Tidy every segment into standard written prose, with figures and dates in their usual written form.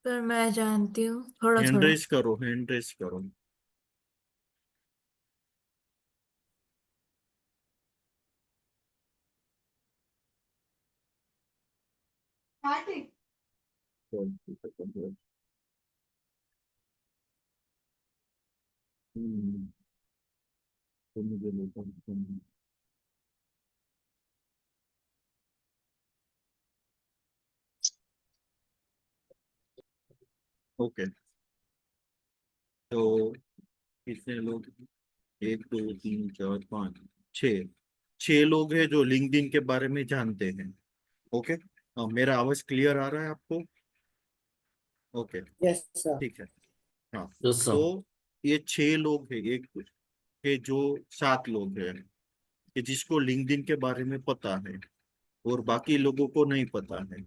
पर मैं जानती हूँ थोड़ा हैंड थोड़ा। रेस करो, हैंड रेस करो। हम्म, तो मुझे ओके। तो कितने लोग? एक, दो, तीन, चार, पाँच, छः। छह लोग हैं जो लिंक्डइन के बारे में जानते हैं। ओके। मेरा आवाज क्लियर आ रहा है आपको? ओके। Yes sir. ठीक है। हाँ। Yes sir. तो ये छह लोग हैं, एक है जो सात लोग हैं कि जिसको लिंक्डइन के बारे में पता है और बाकी लोगों को नहीं पता है।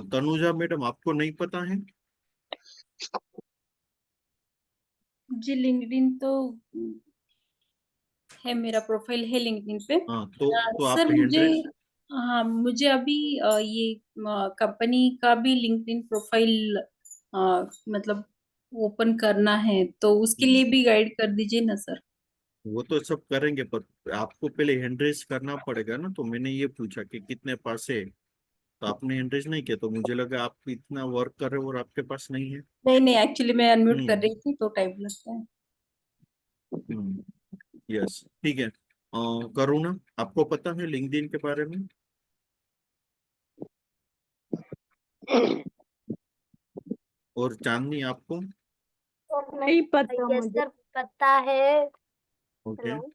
तनुजा मैडम, आपको नहीं पता है? जी लिंक्डइन तो है, मेरा प्रोफाइल है लिंक्डइन पे। हाँ, तो आप सर हैंड मुझे, रेस। हाँ मुझे अभी ये कंपनी का भी लिंक्डइन प्रोफाइल मतलब ओपन करना है, तो उसके लिए भी गाइड कर दीजिए ना सर। वो तो सब करेंगे, पर आपको पहले हैंड रेस करना पड़ेगा ना। तो मैंने ये पूछा कि कितने पास है, तो आपने हैंड रेस नहीं किया, तो मुझे लगा आप इतना वर्क कर रहे हो और आपके पास नहीं है। नहीं नहीं, एक्चुअली मैं अनम्यूट कर हम्म। रही थी तो टाइम लगता है। यस, ठीक है। करुणा, आपको पता है लिंक्डइन के बारे में? और चांदनी, आपको? नहीं पता यस मुझे। सर, पता है। ओके। हेलो।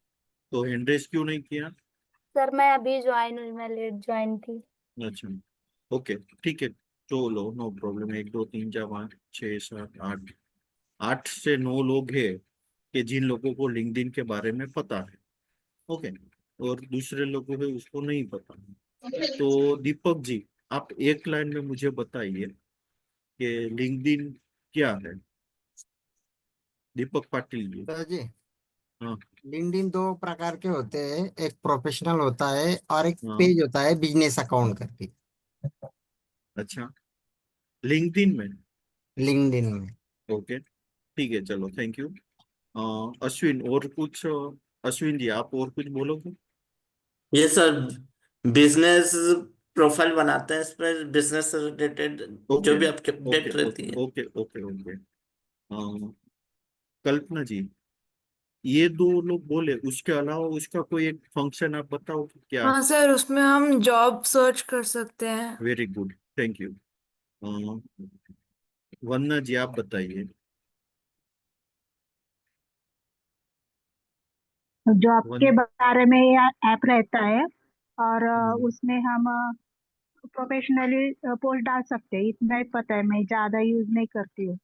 तो हैंड रेस क्यों नहीं किया? सर मैं अभी ज्वाइन हुई, मैं लेट ज्वाइन थी। अच्छा। ओके, ठीक है। तो लो, नो प्रॉब्लम। एक, दो, तीन, चार, पाँच, छः, सात, आठ। 8 से 9 लोग हैं कि जिन लोगों को लिंक्डइन के बारे में पता है। ओके। और दूसरे लोगों को उसको नहीं पता। तो दीपक जी, आप एक लाइन में मुझे बताइए कि लिंक्डइन क्या है। दीपक पाटिल जी। सर जी, हाँ। लिंक्डइन दो प्रकार के होते हैं, एक प्रोफेशनल होता है और एक हाँ। पेज होता है बिजनेस अकाउंट करके। अच्छा। लिंक्डइन में? लिंक्डइन में। ओके, ठीक है, चलो, थैंक यू। अश्विन, और कुछ? अश्विन जी, आप और कुछ बोलोगे? ये सर, बिजनेस प्रोफाइल बनाते हैं, इस पर बिजनेस से रिलेटेड जो ओके, भी आपकी ओके, अपडेट रहती ओके, है। Okay, okay, okay. Kalpana ji, ये दो लोग बोले, उसके अलावा उसका कोई एक फंक्शन आप बताओ कि क्या? हाँ सर, उसमें हम जॉब सर्च कर सकते हैं। Very good, thank you. Vandana ji, आप बताइए। जॉब के वन बारे में ऐप रहता है, और हम्म, उसमें हम प्रोफेशनली पोस्ट डाल सकते हैं। इतना ही पता है, मैं ज्यादा यूज नहीं करती हूँ।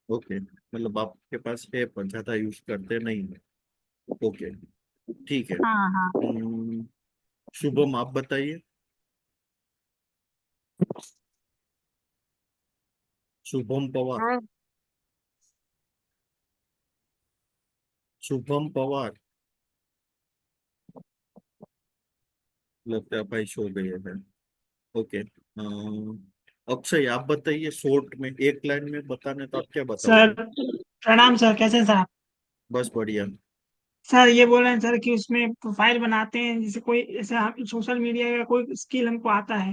ओके, मतलब आपके पास है पर ज्यादा यूज करते नहीं है। ओके, ठीक है। हाँ हाँ। शुभम, आप बताइए। शुभम पवार। हाँ। शुभम पवार, लगता है भाई सो गए हैं। ओके। अक्षय, आप बताइए शॉर्ट में, एक लाइन में बताने तो आप क्या सर बताओगे? प्रणाम सर, कैसे हैं सर आप? बस बढ़िया। सर ये बोल रहे हैं सर कि उसमें प्रोफाइल बनाते हैं, जैसे कोई जैसे हम सोशल मीडिया का कोई स्किल हमको आता है,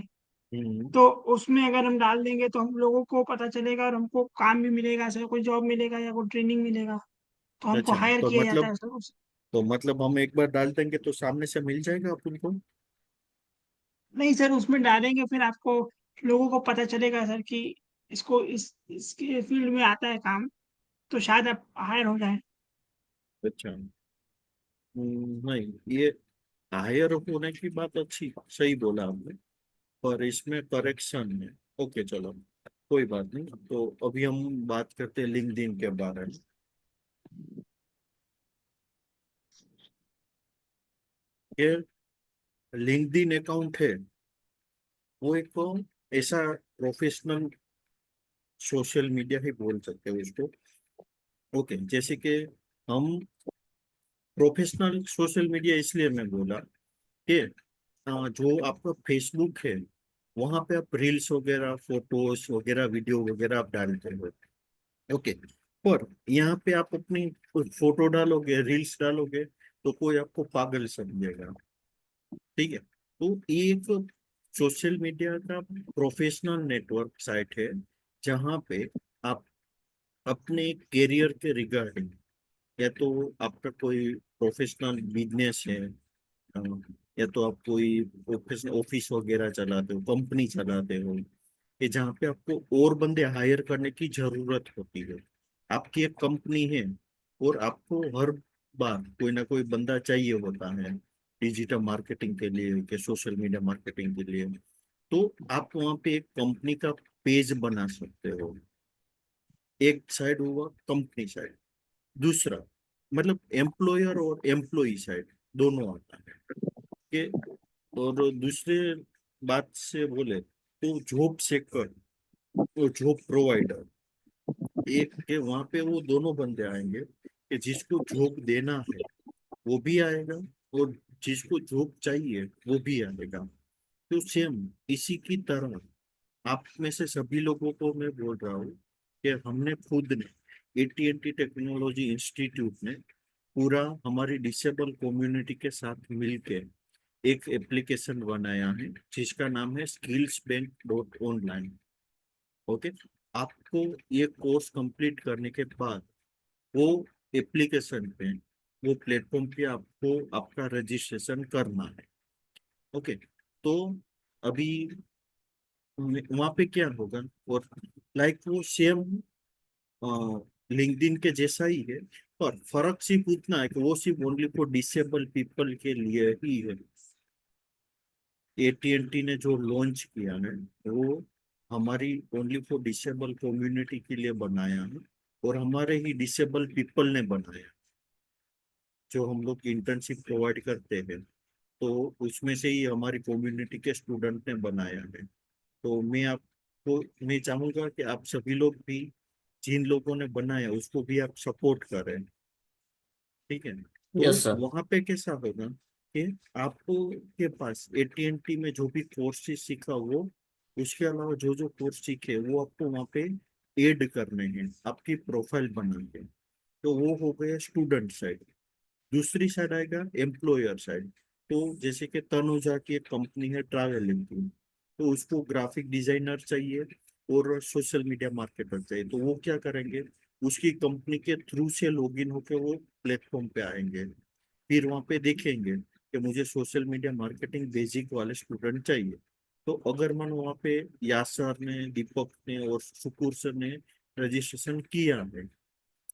हम्म। तो उसमें अगर हम डाल देंगे तो हम लोगों को पता चलेगा और हमको काम भी मिलेगा सर, कोई जॉब मिलेगा या कोई ट्रेनिंग मिलेगा, तो हमको अच्छा, हायर तो किया जाता मतलब है सर उस। हम एक बार डाल देंगे तो सामने से मिल जाएगा अपन को? नहीं सर, उसमें डालेंगे फिर आपको, लोगों को पता चलेगा सर कि इसको इसके फील्ड में आता है काम, तो शायद आप हायर हो जाए। अच्छा। नहीं, ये हायर होने की बात अच्छी सही बोला आपने, पर इसमें करेक्शन है। ओके, चलो, कोई बात नहीं। तो अभी हम बात करते हैं लिंक्डइन के बारे में। ये लिंक्डइन अकाउंट है, वो एक ऐसा प्रोफेशनल सोशल मीडिया ही बोल सकते हैं उसको। ओके, जैसे कि हम प्रोफेशनल सोशल मीडिया इसलिए मैं बोला कि जो आपका फेसबुक है, वहां पे आप रील्स वगैरह, फोटोज वगैरह, वीडियो वगैरह आप डालते हो। ओके। पर यहाँ पे आप अपनी फोटो डालोगे, रील्स डालोगे, तो कोई आपको पागल समझेगा। ठीक है। तो ये एक सोशल मीडिया का प्रोफेशनल नेटवर्क साइट है, जहाँ पे आप अपने करियर के रिगार्डिंग, या तो आपका कोई प्रोफेशनल बिजनेस है, अ, या तो आप कोई प्रोफेशनल ऑफिस वगैरह चलाते हो, कंपनी चलाते हो, कि जहाँ पे आपको और बंदे हायर करने की जरूरत होती है। आपकी एक कंपनी है और आपको हर बार कोई ना कोई बंदा चाहिए होता है, डिजिटल मार्केटिंग के लिए, के सोशल मीडिया मार्केटिंग के लिए। तो आप वहाँ पे एक कंपनी का पेज बना सकते हो। एक साइड हुआ कंपनी साइड, दूसरा मतलब एम्प्लॉयर और एम्प्लॉई साइड दोनों आता है कि, और दूसरे बात से बोले तो जॉब सेकर और जॉब प्रोवाइडर, एक के वहां पे वो दोनों बंदे आएंगे कि जिसको जॉब देना है वो भी आएगा, और जिसको जॉब चाहिए वो भी आएगा। तो सेम इसी की तरह आप में से सभी लोगों को मैं बोल रहा हूँ कि हमने खुद ने एटी टेक्नोलॉजी इंस्टीट्यूट ने पूरा हमारी डिसेबल कम्युनिटी के साथ मिलके एक एप्लीकेशन बनाया है, जिसका नाम है skillsbank.online। ओके। आपको ये कोर्स कंप्लीट करने के बाद वो एप्लीकेशन पे, वो प्लेटफॉर्म पे आपको आपका रजिस्ट्रेशन करना है। ओके। तो अभी वहाँ पे क्या होगा, और लाइक वो सेम लिंक्डइन के जैसा ही है, पर फर्क सिर्फ इतना है कि वो सिर्फ ओनली फॉर डिसेबल पीपल के लिए ही है। एटी ने जो लॉन्च किया है वो हमारी ओनली फॉर डिसेबल कम्युनिटी के लिए बनाया है, और हमारे ही डिसेबल पीपल ने बनाया, जो हम लोग इंटर्नशिप प्रोवाइड करते हैं। तो उसमें से ही हमारी कम्युनिटी के स्टूडेंट ने बनाया है। तो मैं चाहूंगा कि आप सभी लोग भी, जिन लोगों ने बनाया उसको भी आप सपोर्ट करें। ठीक है। तो यस सर। वहां पे कैसा होगा कि आपको के पास एटीएनटी में जो भी कोर्सेज सीखा वो, उसके अलावा जो जो कोर्स सीखे वो आपको वहाँ पे ऐड करने हैं आपकी प्रोफाइल बना के। तो वो हो गया स्टूडेंट साइड। दूसरी साइड आएगा एम्प्लॉयर साइड। तो जैसे कि तनुजा की एक कंपनी है ट्रैवलिंग की, तो उसको ग्राफिक डिजाइनर चाहिए और सोशल मीडिया मार्केटर चाहिए। तो वो क्या करेंगे, उसकी कंपनी के थ्रू से लॉगिन होके वो प्लेटफॉर्म पे आएंगे, फिर वहाँ पे देखेंगे कि मुझे सोशल मीडिया मार्केटिंग बेसिक वाले स्टूडेंट चाहिए। तो अगर मन वहाँ पे यासर ने, दीपक ने और सुकुर सर ने रजिस्ट्रेशन किया है,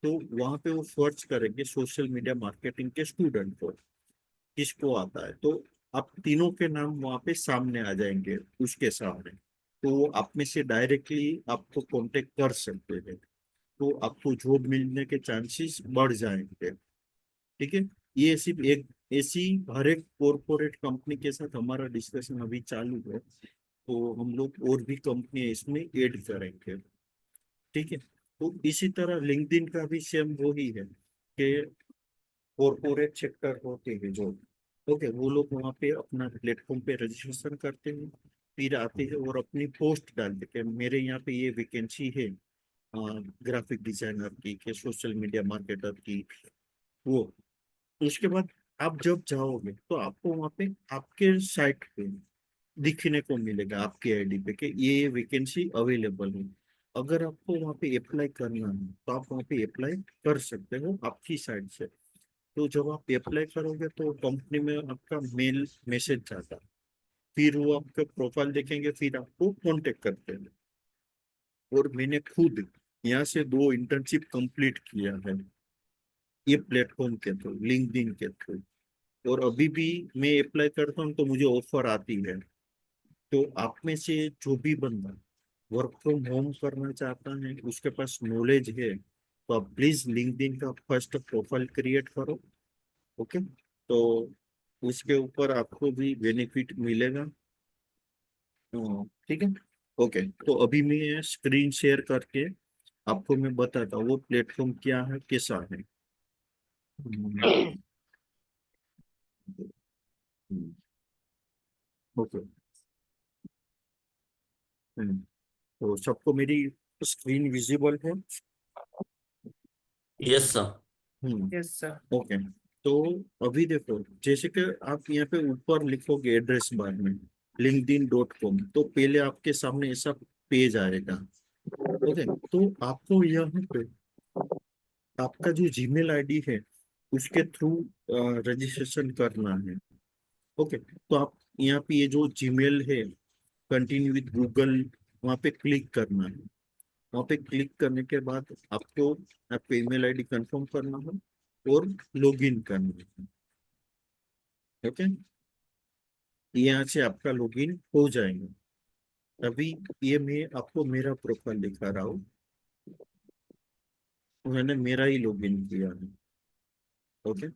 तो वहां पे वो सर्च करेंगे सोशल मीडिया मार्केटिंग के स्टूडेंट को, किसको आता है। तो आप तीनों के नाम वहां पे सामने आ जाएंगे उसके सामने। तो वो आप में से डायरेक्टली आपको कांटेक्ट कर सकते हैं, तो आपको जॉब मिलने के चांसेस बढ़ जाएंगे। ठीक है। ये सिर्फ एक ऐसी हर एक कॉरपोरेट कंपनी के साथ हमारा डिस्कशन अभी चालू है, तो हम लोग और भी कंपनी इसमें ऐड करेंगे। ठीक है। तो इसी तरह लिंक्डइन का भी सेम वही है कि कॉरपोरेट सेक्टर होते हैं जो, ओके, वो लोग वहाँ पे अपना प्लेटफॉर्म पे रजिस्ट्रेशन करते हैं, फिर आते हैं और अपनी पोस्ट डालते हैं कि मेरे यहाँ पे ये वैकेंसी है ग्राफिक डिजाइनर की, के सोशल मीडिया मार्केटर की। वो उसके बाद आप जब जाओगे तो आपको वहाँ पे आपके साइट पे दिखने को मिलेगा, आपके आईडी पे, कि ये वैकेंसी अवेलेबल है। अगर आपको वहाँ पे अप्लाई करना है तो आप वहाँ पे अप्लाई कर सकते हो आपकी साइड से। तो जब आप अप्लाई करोगे तो कंपनी में आपका मेल मैसेज जाता है, फिर वो आपका प्रोफाइल देखेंगे, फिर आपको कांटेक्ट करते हैं। और मैंने खुद यहाँ से 2 इंटर्नशिप कंप्लीट किया है ये प्लेटफॉर्म के थ्रू, लिंक्डइन के थ्रू। और अभी भी मैं अप्लाई करता हूँ तो मुझे ऑफर आती है। तो आप में से जो भी बंदा वर्क फ्रॉम होम करना चाहता है, उसके पास नॉलेज है, तो आप प्लीज लिंक्डइन का फर्स्ट प्रोफाइल क्रिएट करो। ओके। तो उसके ऊपर आपको भी बेनिफिट मिलेगा। ठीक है। ओके। तो अभी मैं स्क्रीन शेयर करके आपको मैं बताता हूँ वो प्लेटफॉर्म क्या है, कैसा है। ओके। तो सबको मेरी स्क्रीन विजिबल है? Yes sir. Yes sir. Okay. तो अभी देखो, जैसे कि आप यहाँ पे ऊपर लिखोगे एड्रेस बार में linkedin.com, तो पहले आपके सामने ऐसा पेज आएगा। ओके, तो आपको यहाँ पे आपका जो जीमेल आईडी है उसके थ्रू रजिस्ट्रेशन करना है। ओके, तो आप यहाँ पे ये जो जीमेल है कंटिन्यू विद गूगल, वहाँ पे क्लिक करना है। वहाँ पे क्लिक करने के बाद आपको आपका ईमेल आईडी कंफर्म करना है और लॉगिन करना है। ओके, यहाँ से आपका लॉगिन हो जाएगा। अभी ये मैं आपको मेरा प्रोफाइल दिखा रहा हूँ, मैंने मेरा ही लॉगिन किया है। ओके,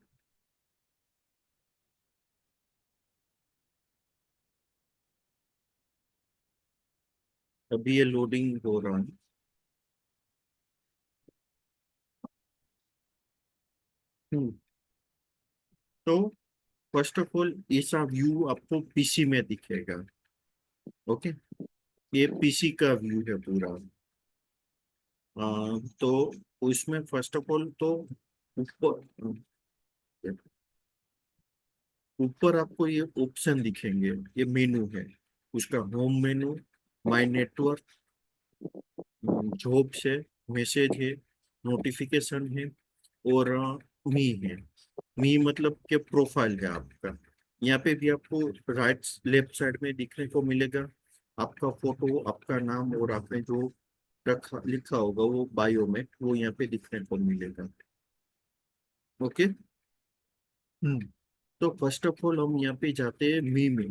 अभी ये लोडिंग हो रहा है। हम्म, तो फर्स्ट ऑफ ऑल ऐसा व्यू आपको पीसी में दिखेगा। ओके, ये पीसी का व्यू है पूरा। तो उसमें फर्स्ट ऑफ ऑल तो ऊपर ऊपर आपको ये ऑप्शन दिखेंगे, ये मेनू है उसका, home menu, my network, jobs है, मैसेज है, नोटिफिकेशन है और मी है। मी मतलब के प्रोफाइल है आपका। यहाँ पे भी आपको राइट लेफ्ट साइड में दिखने को मिलेगा आपका फोटो, आपका नाम और आपने जो रखा लिखा होगा वो बायो में, वो यहाँ पे दिखने को मिलेगा। ओके। तो फर्स्ट ऑफ ऑल हम यहाँ पे जाते हैं मी में।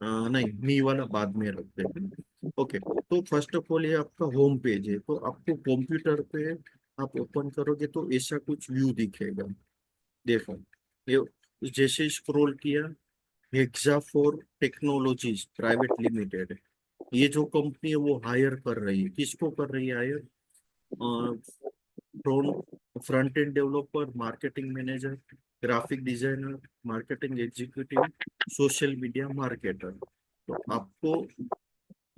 नहीं, मी वाला बाद में रखते हैं। ओके, तो फर्स्ट ऑफ ऑल ये आपका होम पेज है, तो आपको कंप्यूटर पे आप ओपन करोगे तो ऐसा कुछ व्यू दिखेगा। देखो, ये जैसे स्क्रॉल किया, हेक्साफोर टेक्नोलॉजीज प्राइवेट लिमिटेड, ये जो कंपनी है वो हायर कर रही है, किसको कर रही है hire? Front end developer, marketing manager, graphic designer, marketing executive, social media marketer. तो आपको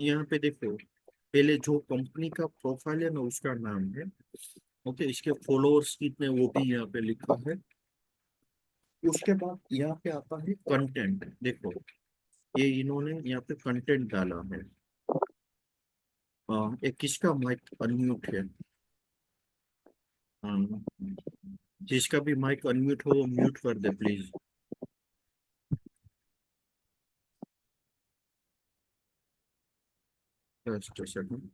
यहाँ पे देखो, पहले जो कंपनी का प्रोफाइल है ना उसका नाम है। ओके, इसके फॉलोअर्स कितने वो भी यहाँ पे लिखा है। उसके बाद यहाँ पे आता है कंटेंट। देखो, ये इन्होंने यहाँ पे कंटेंट डाला है। एक किसका माइक अनम्यूट है? हाँ, जिसका भी माइक अनम्यूट हो वो म्यूट कर दे please. Just a second.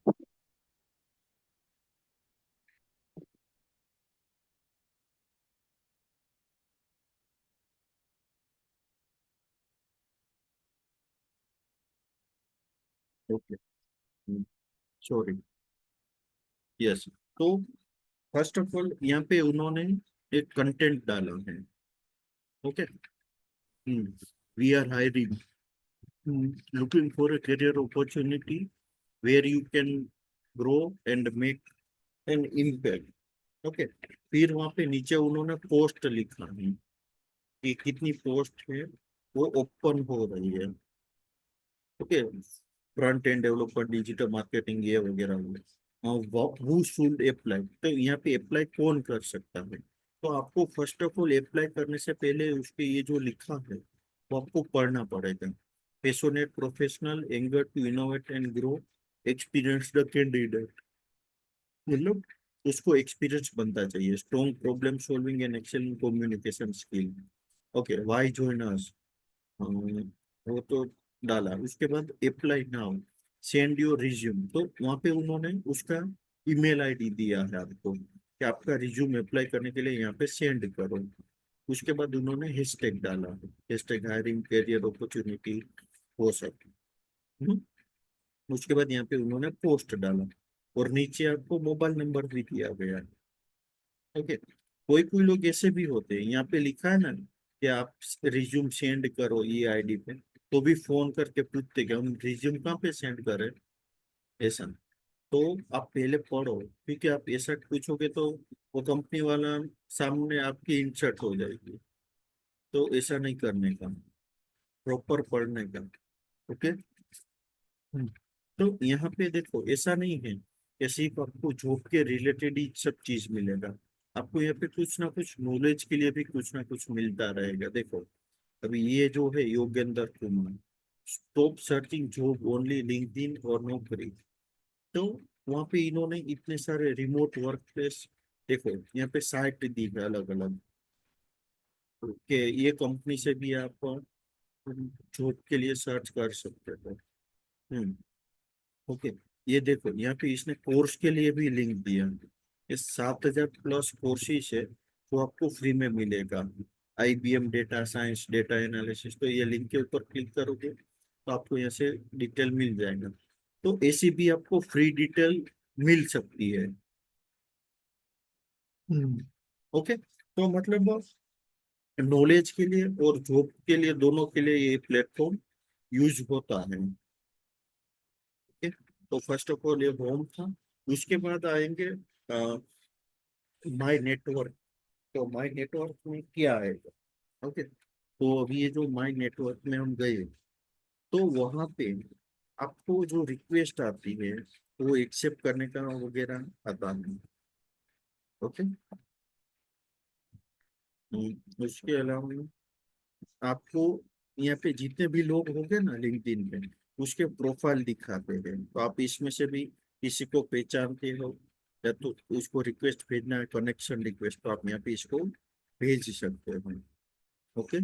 Okay, sorry. Yes, तो फर्स्ट ऑफ ऑल यहाँ पे उन्होंने एक कंटेंट डाला है। Okay, we are hiring, looking for a career opportunity where you can grow and make an impact. Okay, फिर वहां पे नीचे उन्होंने पोस्ट लिखा है कि कितनी पोस्ट है वो ओपन हो रही है। Okay, front end developer, digital marketing, ये वगैरह हु शुड अप्लाई, तो यहाँ पे अप्लाई कौन कर सकता है? तो आपको फर्स्ट ऑफ ऑल अप्लाई करने से पहले उसके ये जो लिखा है वो आपको पढ़ना पड़ेगा। Passionate professional, anger to innovate and grow, experience the candidate, मतलब उसको एक्सपीरियंस बनता चाहिए, strong problem solving and excellent communication skill. Okay, why join us, वो तो डाला। उसके बाद apply now, send your resume, तो वहां पे उन्होंने उसका ईमेल आईडी दिया है आपको कि आपका रिज्यूम अप्लाई करने के लिए यहाँ पे सेंड करो। उसके बाद उन्होंने हैशटैग डाला है, हैशटैग हायरिंग कैरियर अपॉर्चुनिटी, हो सकती। उसके बाद यहाँ पे उन्होंने पोस्ट डाला और नीचे आपको मोबाइल नंबर भी दिया गया है। ओके, कोई कोई लोग ऐसे भी होते हैं, यहाँ पे लिखा है ना कि आप रिज्यूम सेंड करो ये आईडी पे, तो भी फोन करके पूछते कि हम रिज्यूम कहाँ पे सेंड करें, ऐसा। तो आप पहले पढ़ो, क्योंकि आप ऐसा पूछोगे तो वो कंपनी वाला सामने आपकी इंसर्ट हो जाएगी। तो ऐसा नहीं करने का, प्रॉपर पढ़ने का। ओके। तो यहाँ पे देखो ऐसा नहीं है कि सिर्फ आपको जॉब के रिलेटेड ही सब चीज मिलेगा, आपको यहाँ पे कुछ ना कुछ नॉलेज के लिए भी कुछ ना कुछ मिलता रहेगा। देखो अभी ये जो है Yogendra Kumar, stop searching job only LinkedIn और नौकरी, तो वहाँ पे इन्होंने इतने सारे रिमोट वर्क प्लेस, देखो यहाँ पे साइट दी है अलग अलग, कि ये कंपनी से भी आप जॉब के लिए सर्च कर सकते हो। ओके। ये देखो यहाँ पे इसने कोर्स के लिए भी लिंक दिया, ये 7,000+ कोर्सेज है जो आपको फ्री में मिलेगा। IBM data science, data analysis, तो ये लिंक के ऊपर क्लिक करोगे तो आपको यहाँ से डिटेल मिल जाएगा। तो ऐसी भी आपको फ्री डिटेल मिल सकती है। ओके। तो मतलब नॉलेज के लिए और जॉब के लिए, दोनों के लिए ये प्लेटफॉर्म यूज होता है। ओके। तो फर्स्ट ऑफ ऑल ये होम था, उसके बाद आएंगे माई नेटवर्क। तो माई नेटवर्क में क्या आएगा? ओके। तो अभी ये जो माई नेटवर्क में हम गए, तो वहां पे आपको जो रिक्वेस्ट आती है वो एक्सेप्ट करने का वगैरह आता है। ओके। उसके अलावा आपको यहाँ पे जितने भी लोग होंगे ना लिंक्डइन पे, उसके प्रोफाइल दिखाते हैं, तो आप इसमें से भी किसी को पहचानते हो या तो उसको रिक्वेस्ट भेजना है, कनेक्शन रिक्वेस्ट, तो आप यहाँ पे इसको भेज सकते हो। ओके।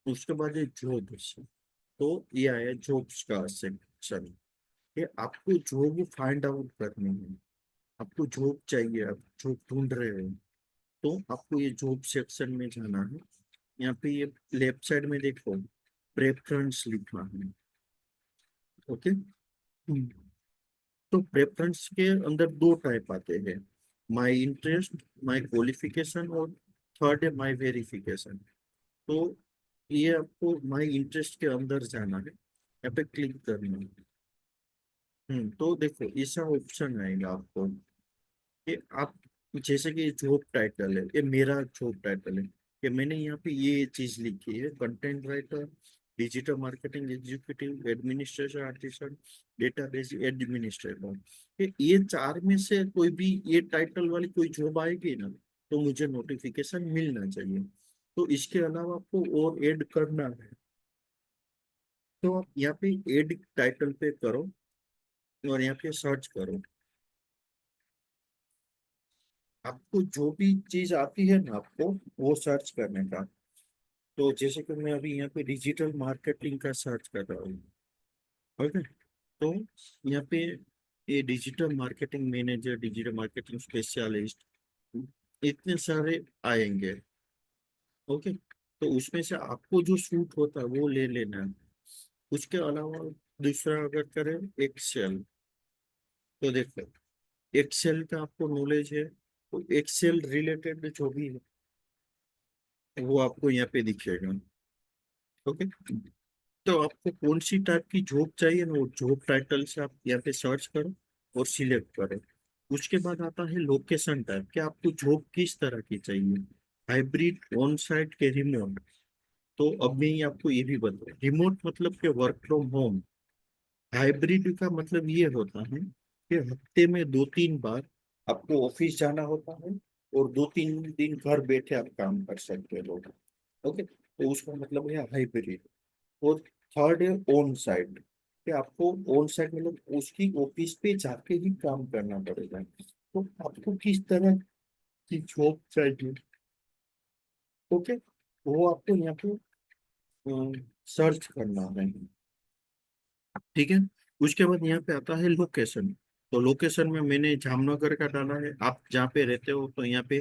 उसके बाद ये जॉब्स, तो ये आया जॉब्स का सेक्शन, ये आपको जॉब फाइंड आउट करनी है, आपको जॉब चाहिए, आप जॉब ढूंढ रहे हो, तो आपको ये जॉब सेक्शन में जाना है। यहाँ पे ये लेफ्ट साइड में देखो प्रेफरेंस लिखा है। ओके। तो प्रेफरेंस के अंदर दो टाइप आते हैं, माय इंटरेस्ट, माय क्वालिफिकेशन, और थर्ड है माय वेरिफिकेशन। तो ये आपको माय इंटरेस्ट के अंदर जाना है, यहाँ पे क्लिक करना है। तो देखो ऐसा ऑप्शन आएगा आपको कि आप, जैसे कि जॉब टाइटल है, ये मेरा जॉब टाइटल है कि मैंने यहाँ पे ये चीज लिखी है, content writer, digital marketing executive, administration artist, database administrator, ये चार में से कोई भी ये टाइटल वाली कोई जॉब आएगी ना, तो मुझे नोटिफिकेशन मिलना चाहिए। तो इसके अलावा आपको और ऐड करना है, तो आप यहाँ पे ऐड टाइटल पे करो और यहाँ पे सर्च करो, आपको जो भी चीज आती है ना आपको वो सर्च करने का। तो जैसे कि मैं अभी यहाँ पे डिजिटल मार्केटिंग का सर्च कर रहा हूँ। ओके। तो यहाँ पे ये digital marketing manager, digital marketing specialist, इतने सारे आएंगे। ओके। तो उसमें से आपको जो सूट होता है वो ले लेना है। उसके अलावा दूसरा अगर करें एक्सेल, तो देखो एक्सेल का आपको नॉलेज है, तो एक्सेल रिलेटेड जो भी है वो आपको यहाँ पे दिखेगा। ओके। तो आपको कौन सी टाइप की जॉब चाहिए ना, वो जॉब टाइटल से आप यहाँ पे सर्च करो और सिलेक्ट करो। उसके बाद आता है लोकेशन टाइप, कि आपको जॉब किस तरह की चाहिए, हाइब्रिड, ऑन साइट के रिमोट। तो अब मैं ये आपको ये भी बता, रिमोट मतलब कि वर्क फ्रॉम होम, हाइब्रिड का मतलब ये होता है कि हफ्ते में 2-3 बार आपको ऑफिस जाना होता है और 2-3 दिन घर बैठे आप काम कर सकते हो। ओके। तो उसका मतलब है हाइब्रिड। और थर्ड है ऑन साइट, कि आपको ऑन साइट मतलब उसकी ऑफिस पे जाके ही काम करना पड़ेगा। तो आपको किस तरह की जॉब चाहिए, ओके, वो आपको यहाँ पे सर्च करना है। ठीक है। उसके बाद यहाँ पे आता है लोकेशन, तो लोकेशन में मैंने जामनगर का डाला है, आप जहाँ पे रहते हो, तो यहाँ पे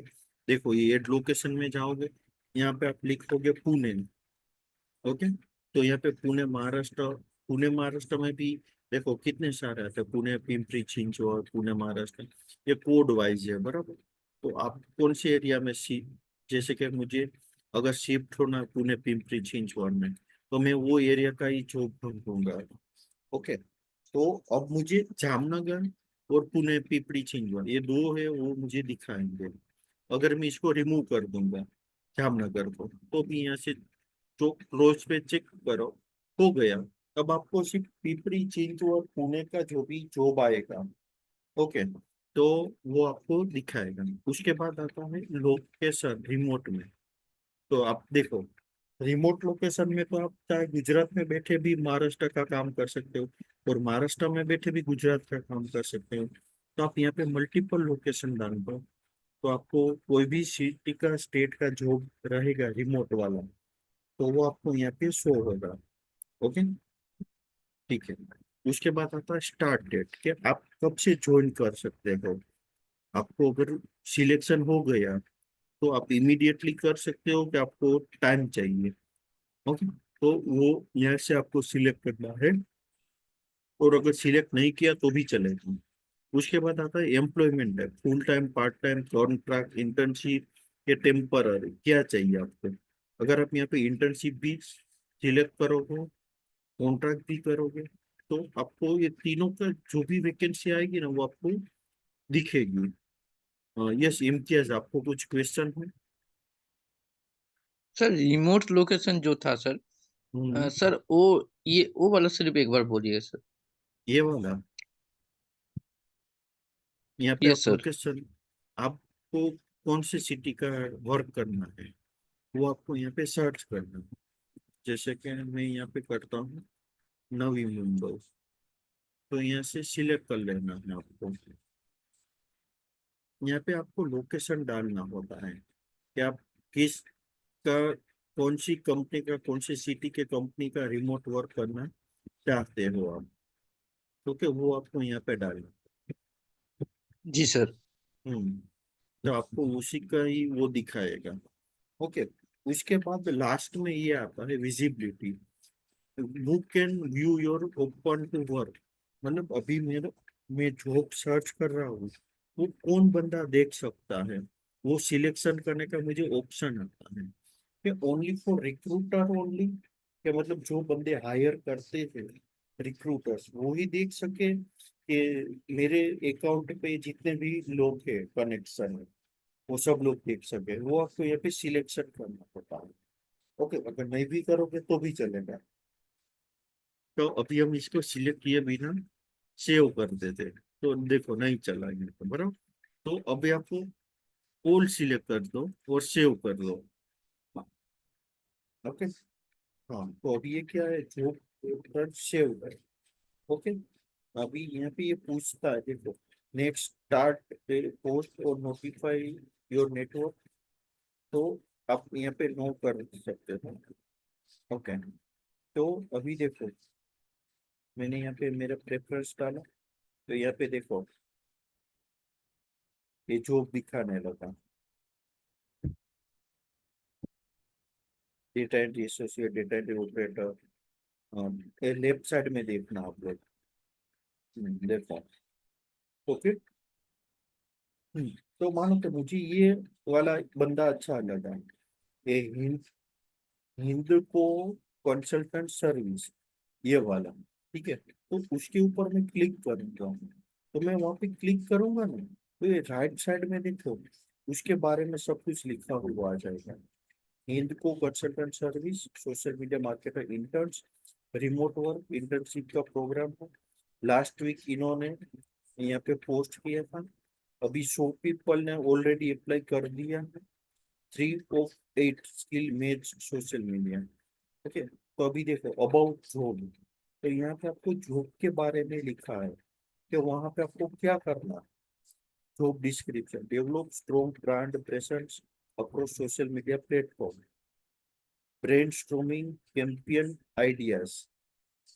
देखो ये एड लोकेशन में जाओगे, यहाँ पे आप लिखोगे पुणे। ओके। तो यहाँ पे पुणे महाराष्ट्र, पुणे महाराष्ट्र में भी देखो कितने सारे आते हैं, पुणे, पिंपरी चिंचवड, पुणे महाराष्ट्र, ये कोड वाइज है बराबर। तो आप कौन से एरिया में जैसे कि मुझे अगर शिफ्ट होना है पुणे पिंपरी चिंचवड में, तो मैं वो एरिया का ही जॉब ढूंढूंगा। ओके। तो अब मुझे जामनगर और पुणे पिंपरी चिंचवड ये दो है वो मुझे दिखाएंगे। अगर मैं इसको रिमूव कर दूंगा जामनगर को, तो भी यहाँ से जो क्लोज पे चेक करो, हो गया। अब आपको सिर्फ पिपरी चिंचवड और पुणे का जो भी जॉब आएगा, ओके, तो वो आपको दिखाएगा। उसके बाद आता है लोकेशन रिमोट में। तो आप देखो, रिमोट लोकेशन में तो आप चाहे गुजरात में बैठे भी महाराष्ट्र का काम कर सकते हो, और महाराष्ट्र में बैठे भी गुजरात का काम कर सकते हो। तो आप यहाँ पे मल्टीपल लोकेशन डाल दो, तो आपको कोई भी सिटी का स्टेट का जॉब रहेगा रिमोट वाला, तो वो आपको यहाँ पे शो होगा। ओके, ठीक है। उसके बाद आता है स्टार्ट डेट, कि आप कब से ज्वाइन कर सकते हो। आपको अगर सिलेक्शन हो गया तो आप इमीडिएटली कर सकते हो, कि आपको टाइम चाहिए। ओके, तो वो यहाँ से आपको सिलेक्ट करना है, और अगर सिलेक्ट नहीं किया तो भी चलेगा। उसके बाद आता है एम्प्लॉयमेंट है, full time, part time, contract, internship या टेम्पररी, क्या चाहिए आपको। अगर आप यहाँ पे इंटर्नशिप भी सिलेक्ट करोगे, कॉन्ट्रैक्ट भी करोगे, तो आपको ये तीनों का जो भी वैकेंसी आएगी ना, वो आपको दिखेगी। यस इम्तियाज, आपको कुछ क्वेश्चन है? सर रिमोट लोकेशन जो था सर, सर वो वाला सिर्फ एक बार बोलिए सर। ये वाला, यहाँ पे यस आप सर। लोकेशन, आपको कौन सी सिटी का वर्क करना है वो आपको यहाँ पे सर्च करना है। जैसे कि मैं यहाँ पे करता हूँ नवी मुंबई, तो यहाँ से सिलेक्ट कर लेना है आपको। यहाँ पे आपको लोकेशन डालना होता है, कि आप किस का, कौन सी कंपनी का, कौन सी सिटी के कंपनी का रिमोट वर्क करना चाहते हो आप। ओके, वो आपको यहाँ पे डालना। जी सर। तो आपको उसी का ही वो दिखाएगा। ओके, उसके बाद लास्ट में ये आता है visibility. Who can view your open to work, मतलब अभी मेरा, मैं जॉब सर्च कर रहा हूँ, वो कौन बंदा देख सकता है, वो सिलेक्शन करने का मुझे ऑप्शन आता है। कि ओनली फॉर रिक्रूटर ओनली, कि मतलब जो बंदे हायर करते हैं रिक्रूटर्स, वो ही देख सके, कि मेरे अकाउंट पे जितने भी लोग हैं कनेक्शन है, वो सब लोग देख सके, वो आपको यहाँ पे सिलेक्शन करना होता है। ओके, अगर नहीं भी करोगे तो भी चलेगा। तो अभी हम इसको सिलेक्ट किए बिना सेव कर देते, तो देखो नहीं चला ये तो बराबर। तो अभी आपको ऑल सिलेक्ट कर दो और सेव कर दो। ओके, हाँ, तो अभी ये क्या है, जो सेव है। ओके, अभी यहाँ पे ये पूछता है, देखो, नेक्स्ट स्टार्ट पोस्ट और नोटिफाई योर नेटवर्क, तो आप यहाँ पे नो कर सकते हो। ओके, तो अभी देखो, मैंने यहाँ पे मेरा प्रेफरेंस डाला, तो यहाँ पे देखो ये जॉब दिखाने लगा, data entry associate, data entry operator. ये लेफ्ट साइड में देखना आप लोग। देखो, तो फिर तो मानो कि मुझे ये वाला बंदा अच्छा लगा, ये हिंद को कंसल्टेंट सर्विस, ये वाला, ठीक है। तो उसके ऊपर मैं क्लिक करूंगा, तो मैं वहां पे क्लिक करूंगा ना, तो ये राइट साइड में देखो, उसके बारे में सब कुछ लिखा हुआ आ जाएगा। हिंद को consultant service, social media marketer interns, remote work, internship का प्रोग्राम है। लास्ट वीक इन्होंने यहाँ पे पोस्ट किया था, अभी 100 पीपल ने ऑलरेडी अप्लाई कर दिया है। 3 of 8 skill match social media. Okay, तो अभी देखो अबाउट जॉब, तो यहाँ पे आपको जॉब के बारे में लिखा है, कि वहां पे आपको क्या करना है। Job description, develop strong brand presence across social media platform, brainstorming campaign ideas,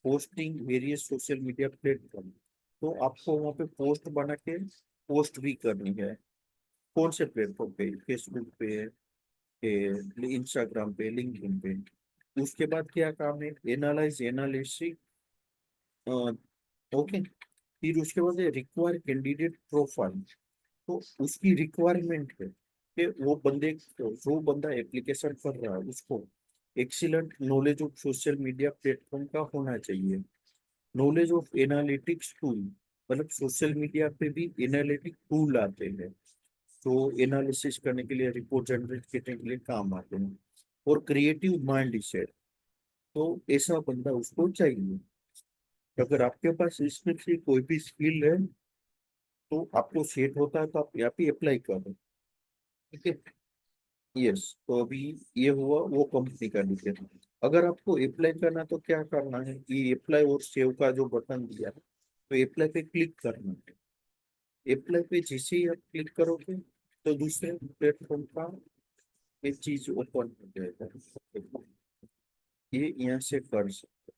posting various social media platform. तो आपको वहाँ पे पोस्ट बना के पोस्ट भी करनी है। कौन से प्लेटफॉर्म पे, फेसबुक पे, इंस्टाग्राम पे, लिंक्डइन पे। उसके बाद क्या काम है, एनालाइज एनालिसिस। ओके, फिर उसके बाद रिक्वायर कैंडिडेट प्रोफाइल, तो उसकी रिक्वायरमेंट है कि वो बंदे, जो बंदा एप्लीकेशन कर रहा है उसको excellent knowledge of social media platform का होना चाहिए। नॉलेज ऑफ एनालिटिक्स टूल, मतलब सोशल मीडिया पे भी एनालिटिक टूल आते हैं, तो एनालिसिस करने के लिए, रिपोर्ट जनरेट करने के लिए काम आते हैं। और क्रिएटिव माइंड सेट, तो ऐसा बंदा उसको चाहिए। अगर आपके पास इसमें से कोई भी स्किल है तो आपको सेट होता है तो आप यहाँ पे अप्लाई करो। ठीक है। यस, तो अभी ये हुआ वो कंपनी का डिटेल। अगर आपको अप्लाई करना तो क्या करना है, ये अप्लाई और सेव का जो बटन दिया है तो अप्लाई पे क्लिक करना है। अप्लाई पे जैसे ही आप क्लिक करोगे तो दूसरे प्लेटफॉर्म का एक चीज ओपन हो जाएगा। ये यहाँ से कर सकते हो।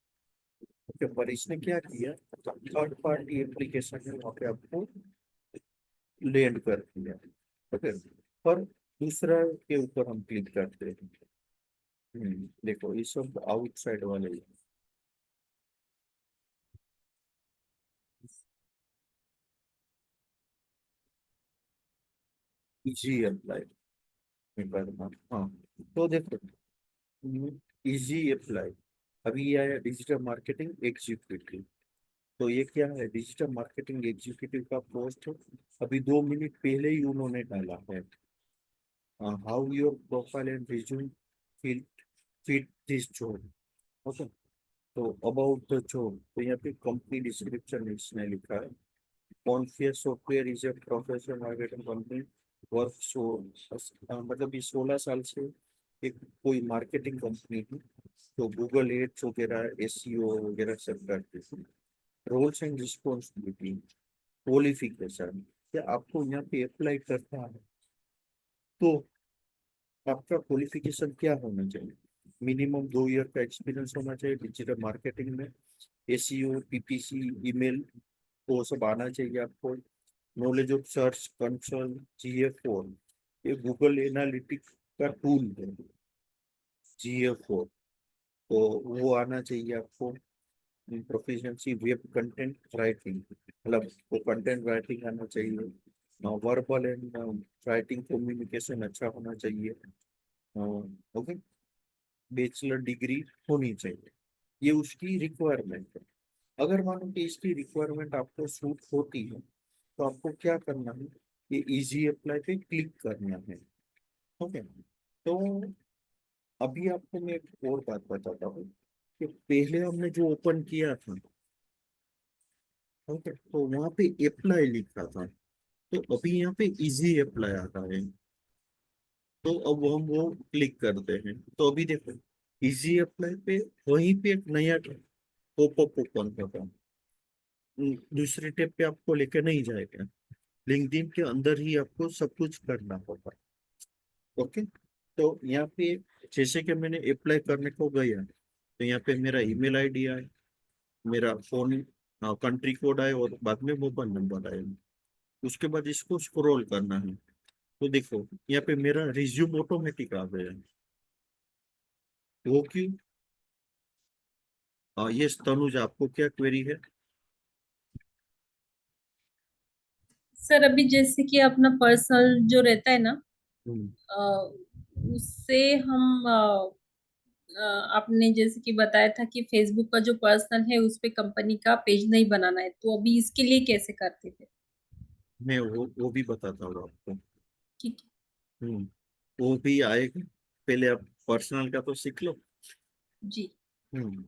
ओके, पर इसने क्या किया, थर्ड पार्टी एप्लीकेशन है वहाँ पे आपको लैंड कर दिया। ओके, पर दूसरा के ऊपर हम क्लिक करते हैं। देखो ये सब आउटसाइड वाले हैं। इजी अप्लाई में करना। हाँ, तो देखो इजी अप्लाई। अभी ये आया डिजिटल मार्केटिंग एग्जीक्यूटिव। तो ये क्या है, डिजिटल मार्केटिंग एग्जीक्यूटिव का पोस्ट अभी 2 मिनट पहले ही उन्होंने डाला है। How your profile and resume fit this job. Okay, तो अबाउट द जॉब तो यहाँ पे कंपनी डिस्क्रिप्शन इसने लिखा है। Confius software is a professional marketing company work so, मतलब ये 16 साल से एक कोई मार्केटिंग कंपनी है तो गूगल एड्स वगैरह एसईओ वगैरह सब करती है। रोल्स एंड रिस्पॉन्सिबिलिटी, क्वालिफिकेशन, क्या आपको यहाँ पे अप्लाई करता है तो आपका क्वालिफिकेशन क्या होना चाहिए। मिनिमम 2 ईयर का एक्सपीरियंस होना चाहिए डिजिटल मार्केटिंग में। एसईओ, पीपीसी, ईमेल वो सब आना चाहिए आपको। Knowledge of search console, GA4, ये गूगल एनालिटिक्स का टूल है GA4, तो वो आना चाहिए आपको। प्रोफिशिएंसी वेब कंटेंट राइटिंग, मतलब वो कंटेंट राइटिंग आना चाहिए। वर्बल एंड राइटिंग कम्युनिकेशन अच्छा होना चाहिए। ओके, बैचलर डिग्री होनी चाहिए। ये उसकी रिक्वायरमेंट है। अगर मानो कि इसकी रिक्वायरमेंट आपको सूट होती है तो आपको क्या करना है, ये इजी अप्लाई पे क्लिक करना है। ओके, तो अभी आपको मैं एक और बात बताता हूँ कि पहले हमने जो ओपन किया था, ओके, तो वहाँ पे अप्लाई लिखा था, तो अभी यहाँ पे इजी अप्लाई आता है। तो अब हम वो क्लिक करते हैं तो अभी देखो इजी अप्लाई पे वहीं पे एक नया पॉपअप ओपन होगा। दूसरे टेप पे आपको लेके नहीं जाएगा, लिंक्डइन के अंदर ही आपको सब कुछ करना होगा। ओके, तो यहाँ पे जैसे कि मैंने अप्लाई करने को गया तो यहाँ पे मेरा ईमेल आईडी आए, मेरा फोन कंट्री कोड आए और बाद में मोबाइल नंबर आए। उसके बाद इसको स्क्रॉल करना है तो देखो यहाँ पे मेरा रिज्यूम ऑटोमेटिक आ गया है। वो क्यों? ये तनुज आपको क्या क्वेरी है? सर अभी जैसे कि अपना पर्सनल जो रहता है ना, हम्म, अ, उससे हम आपने जैसे कि बताया था कि फेसबुक का जो पर्सनल है उस पे कंपनी का पेज नहीं बनाना है, तो अभी इसके लिए कैसे करते थे? मैं वो भी बताता हूँ आपको। ठीक है। हम्म, वो भी आएगा, पहले आप पर्सनल का तो सीख लो। जी। हम्म,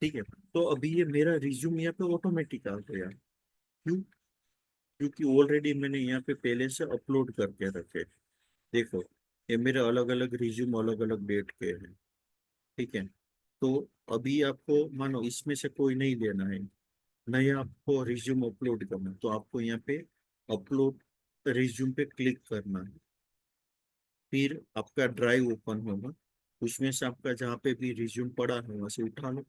ठीक है। तो अभी ये मेरा रिज्यूम यहाँ पे ऑटोमेटिक आ गया। क्यों? क्योंकि ऑलरेडी मैंने यहाँ पे पहले से अपलोड करके रखे। देखो ये मेरे अलग अलग रिज्यूम अलग अलग डेट के हैं। ठीक है, तो अभी आपको मानो इसमें से कोई नहीं लेना है, नया आपको रिज्यूम अपलोड करना है, तो आपको यहाँ पे अपलोड रिज्यूम पे क्लिक करना है। फिर आपका ड्राइव ओपन होगा, उसमें से आपका जहाँ पे भी रिज्यूम पड़ा है वहां से उठा लो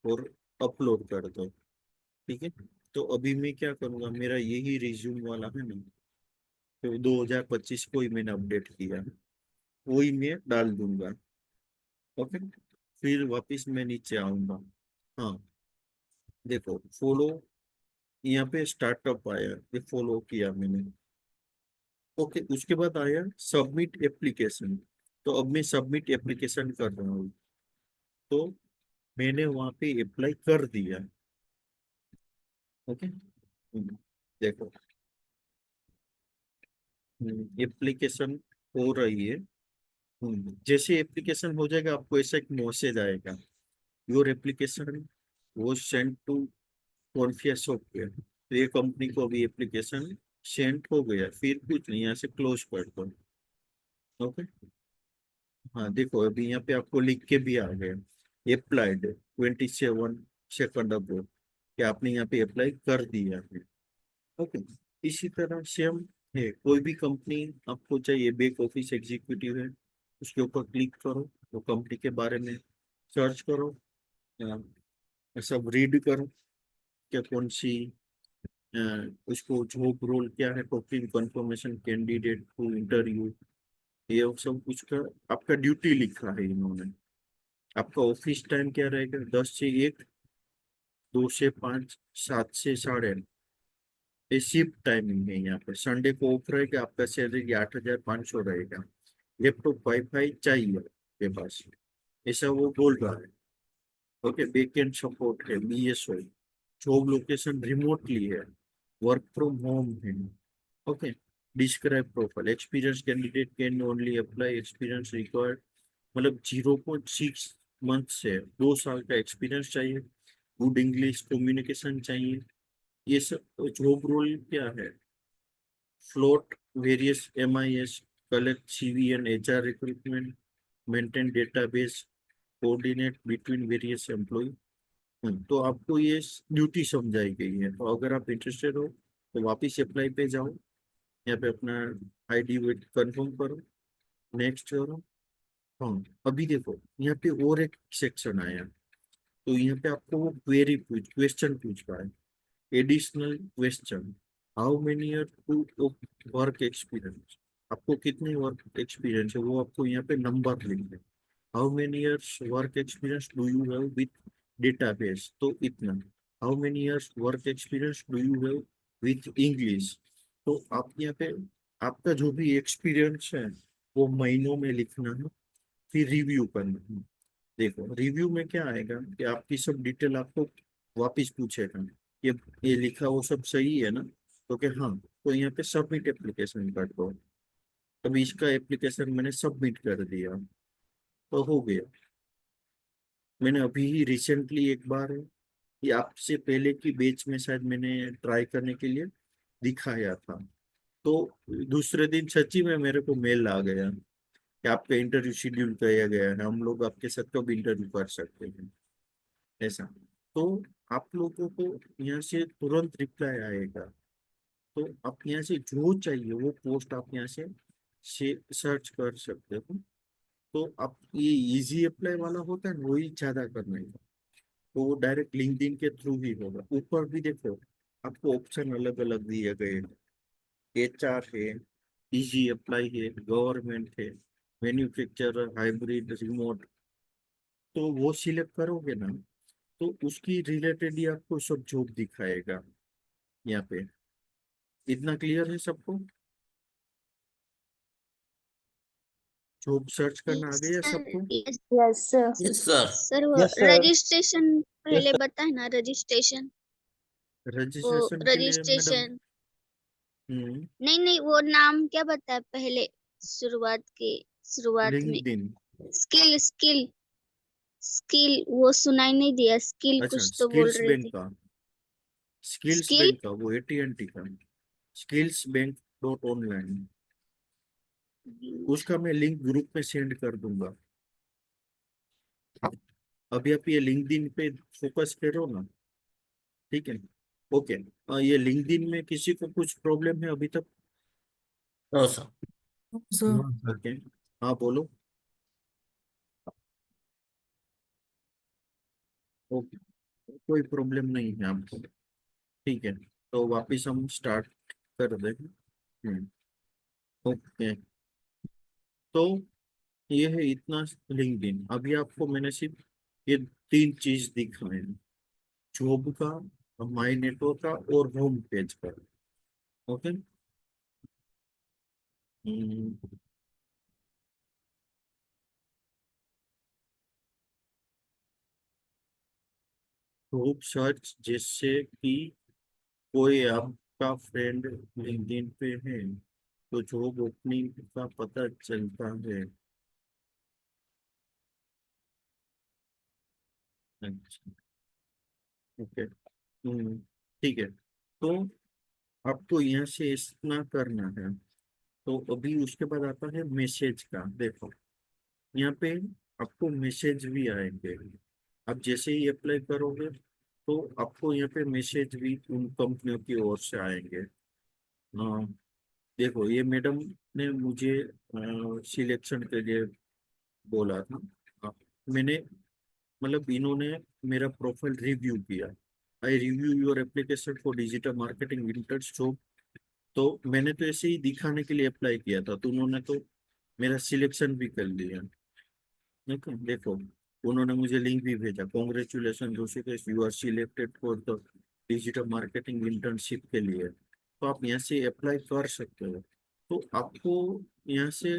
और अपलोड कर दो। ठीक है, तो अभी मैं क्या करूँगा, मेरा यही रिज्यूम वाला है ना, तो 2025 को ही मैंने अपडेट किया, वही मैं डाल दूंगा। ओके, फिर वापस मैं नीचे आऊंगा। हाँ, देखो फॉलो, यहाँ पे स्टार्टअप आया, ये फॉलो किया मैंने। ओके, उसके बाद आया सबमिट एप्लीकेशन, तो अब मैं सबमिट एप्लीकेशन कर रहा हूँ। तो मैंने वहाँ पे अप्लाई कर दिया। ओके, देखो एप्लीकेशन हो रही है। जैसे एप्लीकेशन हो जाएगा आपको ऐसा एक मैसेज आएगा योर एप्लीकेशन वो सेंड टू कॉन्फिया सॉफ्टवेयर। तो ये कंपनी को अभी एप्लीकेशन सेंड हो गया, फिर कुछ नहीं, यहाँ से क्लोज कर दो। ओके, हाँ देखो अभी यहाँ पे आपको लिख के भी आ गया अप्लाइड 27 सेकंड अगो कि आपने यहाँ पे अप्लाई कर दिया है। ओके, इसी तरह सेम है, कोई भी कंपनी आपको चाहिए, बैक ऑफिस एग्जीक्यूटिव है, उसके ऊपर क्लिक करो, वो कंपनी के बारे में सर्च करो, सब रीड करो क्या कौन सी उसको जॉब रोल क्या है, talking confirmation candidate to interview, ये सब कुछ का आपका ड्यूटी लिखा है इन्होंने। आपका ऑफिस टाइम क्या रहेगा, 10 से 1, 2 से 5, 7 से 8:30, ये शिफ्ट टाइमिंग है। यहाँ पे संडे को ऑफ रहेगा, आपका सैलरी 8,500 रहेगा। लैपटॉप वाईफाई चाहिए आपके पास, ऐसा वो बोल रहा है। ओके, बैकएंड सपोर्ट है, BSO, जॉब लोकेशन रिमोटली है, वर्क फ्रॉम होम है। Okay, describe profile, experience candidate can only apply, experience required, मतलब 0.6 मंथ से 2 साल का एक्सपीरियंस चाहिए, गुड इंग्लिश कम्युनिकेशन चाहिए। ये सब जॉब रोल क्या है, float various MIS, collect CV and HR recruitment, maintain database, coordinate between various employee। तो आपको ये ड्यूटी समझाई गई है। तो अगर आप इंटरेस्टेड हो तो वापिस अप्लाई पे जाओ, यहाँ पे अपना ID वेट कंफर्म करो, नेक्स्ट करो। हाँ, अभी देखो यहाँ पे और एक सेक्शन आया, तो यहाँ पे आपको वो क्वेश्चन पूछ रहा है, additional question, how many year to work experience, आपको कितने वर्क एक्सपीरियंस है, वो आपको यहाँ पे नंबर लिखना है। How many years work experience do you have with database, तो इतना। How many years work experience do you have with English, तो आप यहाँ पे आपका जो भी एक्सपीरियंस है वो महीनों में लिखना है, फिर रिव्यू करना है। देखो रिव्यू में क्या आएगा कि आपकी सब डिटेल आपको वापस पूछेगा, ये ये लिखा वो सब सही है ना, तो कि हाँ, तो यहाँ पे सबमिट एप्लीकेशन कर दो। अभी इसका एप्लीकेशन मैंने सबमिट कर दिया तो हो गया। मैंने अभी ही रिसेंटली एक बार, ये आपसे पहले की बैच में शायद मैंने ट्राई करने के लिए दिखाया था, तो दूसरे दिन सच्ची में मेरे को मेल आ गया कि आपका इंटरव्यू शेड्यूल किया गया है, हम लोग आपके साथ कब इंटरव्यू कर सकते हैं, ऐसा। तो आप लोगों को यहाँ से तुरंत रिप्लाई आएगा, तो आप यहाँ से जो चाहिए वो पोस्ट आप यहाँ से सर्च कर सकते हो। तो आप ये इजी अप्लाई वाला होता है ना, वही ज्यादा करना है, तो वो डायरेक्ट लिंक्डइन के थ्रू ही होगा। ऊपर भी देखो आपको ऑप्शन अलग अलग दिए गए हैं, HR है, इजी अप्लाई है, गवर्नमेंट है, मैन्युफैक्चरर, हाइब्रिड, रिमोट, तो वो सिलेक्ट करोगे ना, तो उसकी रिलेटेड ही आपको सब जॉब दिखाएगा यहाँ पे। इतना क्लियर है सबको, जॉब सर्च करना आ गया सबको? Yes yes sir yes sir. Sir वो यस सर। रजिस्ट्रेशन यस पहले सर। बताए ना रजिस्ट्रेशन वो रजिस्ट्रेशन के लिए मैडम, रजिस्ट्रेशन नहीं नहीं वो नाम क्या बताया पहले शुरुआत में लिंक्डइन, स्किल स्किल स्किल वो सुनाई नहीं दिया स्किल अच्छा कुछ तो बोल स्किल्स रहे बैंक थे का, स्किल्स स्किल बैंक का वो AT&T का, स्किल्स बैंक .online, उसका मैं लिंक ग्रुप में सेंड कर दूंगा। अभी आप ये लिंक्डइन पे फोकस करो ना, ठीक है? ओके, ये लिंक्डइन में किसी को कुछ प्रॉब्लम है अभी तक? No sir. सर ओके, हाँ बोलो। ओके, कोई प्रॉब्लम नहीं है आपको, ठीक है? तो वापिस हम स्टार्ट कर देंगे। ओके, तो ये है इतना लिंक्डइन। अभी आपको मैंने सिर्फ ये 3 चीज दिखाए हैं, जॉब का, माई नेटवर्क का और होम पेज का। ओके, जॉब सर्च, जैसे कि कोई आपका फ्रेंड लिंक्डइन पे है तो जॉब ओपनिंग का पता चलता है। अच्छा, ओके, ठीक है। तो आपको यहाँ से इतना करना है। तो अभी उसके बाद आता है मैसेज का। देखो यहाँ पे आपको मैसेज भी आएंगे। आप जैसे ही अप्लाई करोगे तो आपको यहाँ पे मैसेज भी उन कंपनियों की ओर से आएंगे। देखो ये मैडम ने मुझे सिलेक्शन के लिए बोला था। मैंने मतलब इन्होंने मेरा प्रोफाइल रिव्यू किया। I review your application for digital marketing interns job. तो मैंने तो ऐसे ही दिखाने के लिए अप्लाई किया था, तो उन्होंने तो मेरा सिलेक्शन भी कर लिया। ठीक है, देखो उन्होंने मुझे लिंक भी भेजा, congratulation Joshikesh, you are selected for the digital marketing internship के लिए। तो आप यहाँ से अप्लाई कर सकते हो। तो आपको यहाँ से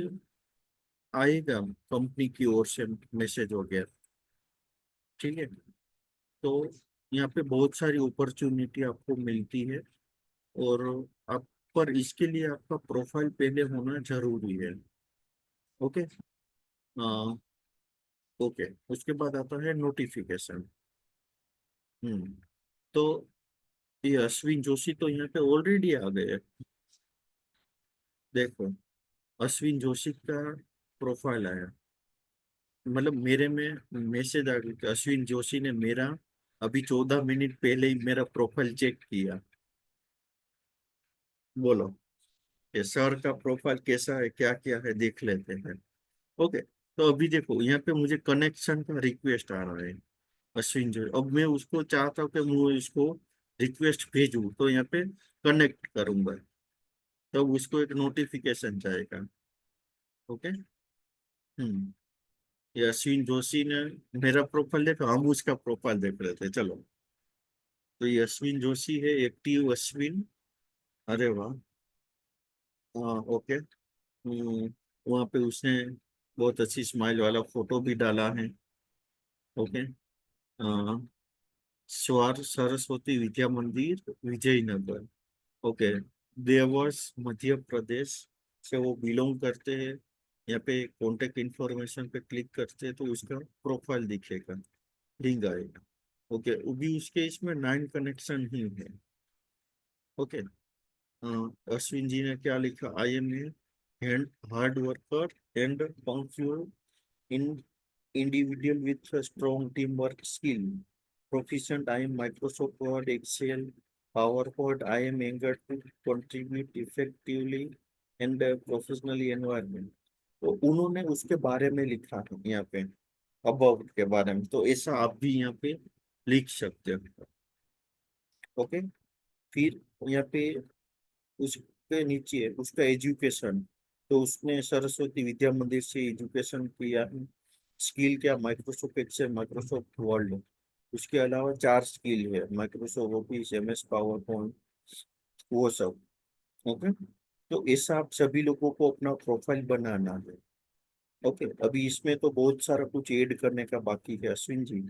आएगा कंपनी की ओर से मैसेज वगैरह। ठीक है, तो यहाँ पे बहुत सारी अपॉर्चुनिटी आपको मिलती है। और आप पर इसके लिए आपका प्रोफाइल पहले होना जरूरी है। Okay, okay. उसके बाद आता है नोटिफिकेशन। तो ये अश्विन जोशी तो यहाँ पे ऑलरेडी आ गए। देखो अश्विन जोशी का प्रोफाइल आया, मतलब मेरे में मैसेज आ गया कि अश्विन जोशी ने मेरा अभी 14 मिनट पहले ही मेरा प्रोफाइल चेक किया। बोलो कि सर का प्रोफाइल कैसा है, क्या क्या है, देख लेते हैं। ओके, तो अभी देखो यहाँ पे मुझे कनेक्शन का रिक्वेस्ट आ रहा है अश्विन जोशी। अब मैं उसको चाहता हूँ कि मैं इसको रिक्वेस्ट भेजूँ, तो यहाँ पे कनेक्ट करूंगा, तब उसको एक नोटिफिकेशन जाएगा। ओके, ये अश्विन जोशी ने मेरा प्रोफाइल देखा, हम उसका प्रोफाइल देख रहे थे। चलो, तो ये अश्विन जोशी है, एक्टिव अश्विन। अरे वाह, हाँ ओके। वहाँ पे उसने बहुत अच्छी स्माइल वाला फोटो भी डाला है। ओके, हाँ, स्वर सरस्वती विद्या मंदिर विजयनगर। ओके, देवास मध्य प्रदेश से वो बिलोंग करते हैं। यहाँ पे कॉन्टेक्ट इंफॉर्मेशन पे क्लिक करते हैं तो उसका प्रोफाइल दिखेगा, लिंक आएगा। ओके, वो भी उसके इसमें 9 कनेक्शन ही है। ओके, अश्विन जी ने क्या लिखा, I am a hand hard worker and punctual in individual with a strong teamwork skill. Proficient, I am Microsoft Word, Excel, PowerPoint. I am eager to contribute effectively and professionally environment. तो उन्होंने उसके बारे में लिखा है यहाँ पे, about के बारे में। तो ऐसा आप भी यहाँ पे लिख सकते हो। ओके, फिर यहाँ पे उसके नीचे उसका एजुकेशन। तो उसने सरस्वती विद्या मंदिर से एजुकेशन किया है। स्किल क्या, माइक्रोसॉफ्ट एक्सेल, माइक्रोसॉफ्ट वर्ड। उसके अलावा 4 स्किल है, Microsoft office, MS power point, वो सब। ओके, तो ऐसा आप सभी लोगों को अपना प्रोफाइल बनाना है। ओके, अभी इसमें तो बहुत सारा कुछ ऐड करने का बाकी है अश्विन जी।